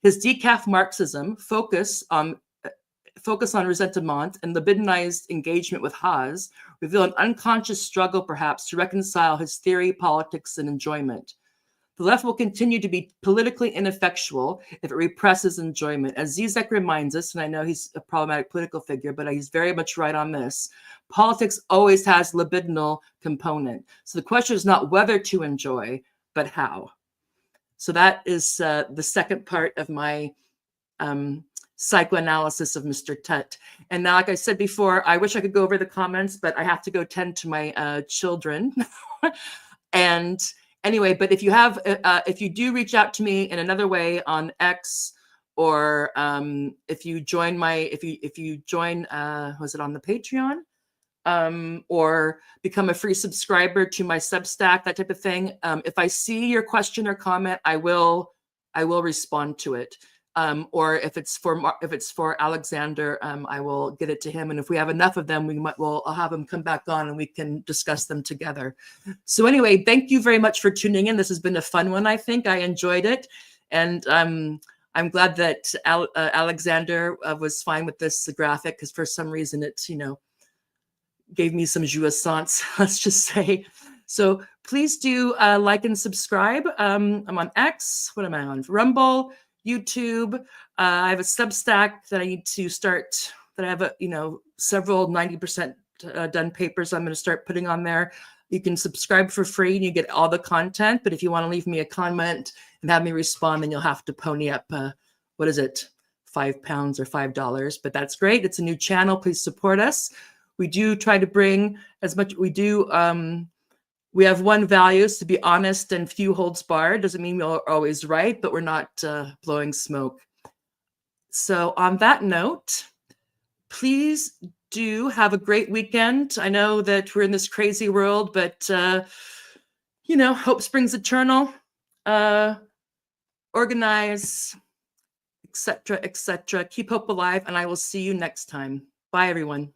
His decaf Marxism focus on ressentiment and libidinized engagement with Haas reveal an unconscious struggle, perhaps, to reconcile his theory, politics, and enjoyment. The left will continue to be politically ineffectual if it represses enjoyment. As Zizek reminds us, and I know he's a problematic political figure, but he's very much right on this, politics always has libidinal component. So the question is not whether to enjoy, but how. So that is the second part of my psychoanalysis of Mr. Tutt. And now, like I said before, I wish I could go over the comments, but I have to go tend to my children. And anyway, but if you have, if you do reach out to me in another way on X, or if you join was it on the Patreon? Or become a free subscriber to my Substack, that type of thing. If I see your question or comment, I will respond to it. Or if it's for Alexander, I will get it to him. And if we have enough of them, I'll have him come back on and we can discuss them together. So anyway, thank you very much for tuning in. This has been a fun one. I think I enjoyed it, and I'm glad that Alexander was fine with this graphic, because for some reason it's gave me some jouissance, let's just say. So please do like and subscribe. I'm on X. What am I on? Rumble, YouTube. I have a Substack that I need to start, that I have several 90% done papers I'm going to start putting on there. You can subscribe for free and you get all the content. But if you want to leave me a comment and have me respond, then you'll have to pony up, what is it, £5 or $5. But that's great. It's a new channel. Please support us. We do try to bring as much. We have one value, is to be honest and few holds barred. Doesn't mean we're always right, but we're not blowing smoke. So on that note, please do have a great weekend. I know that we're in this crazy world, but hope springs eternal. Organize, etc., etc. Keep hope alive, and I will see you next time. Bye, everyone.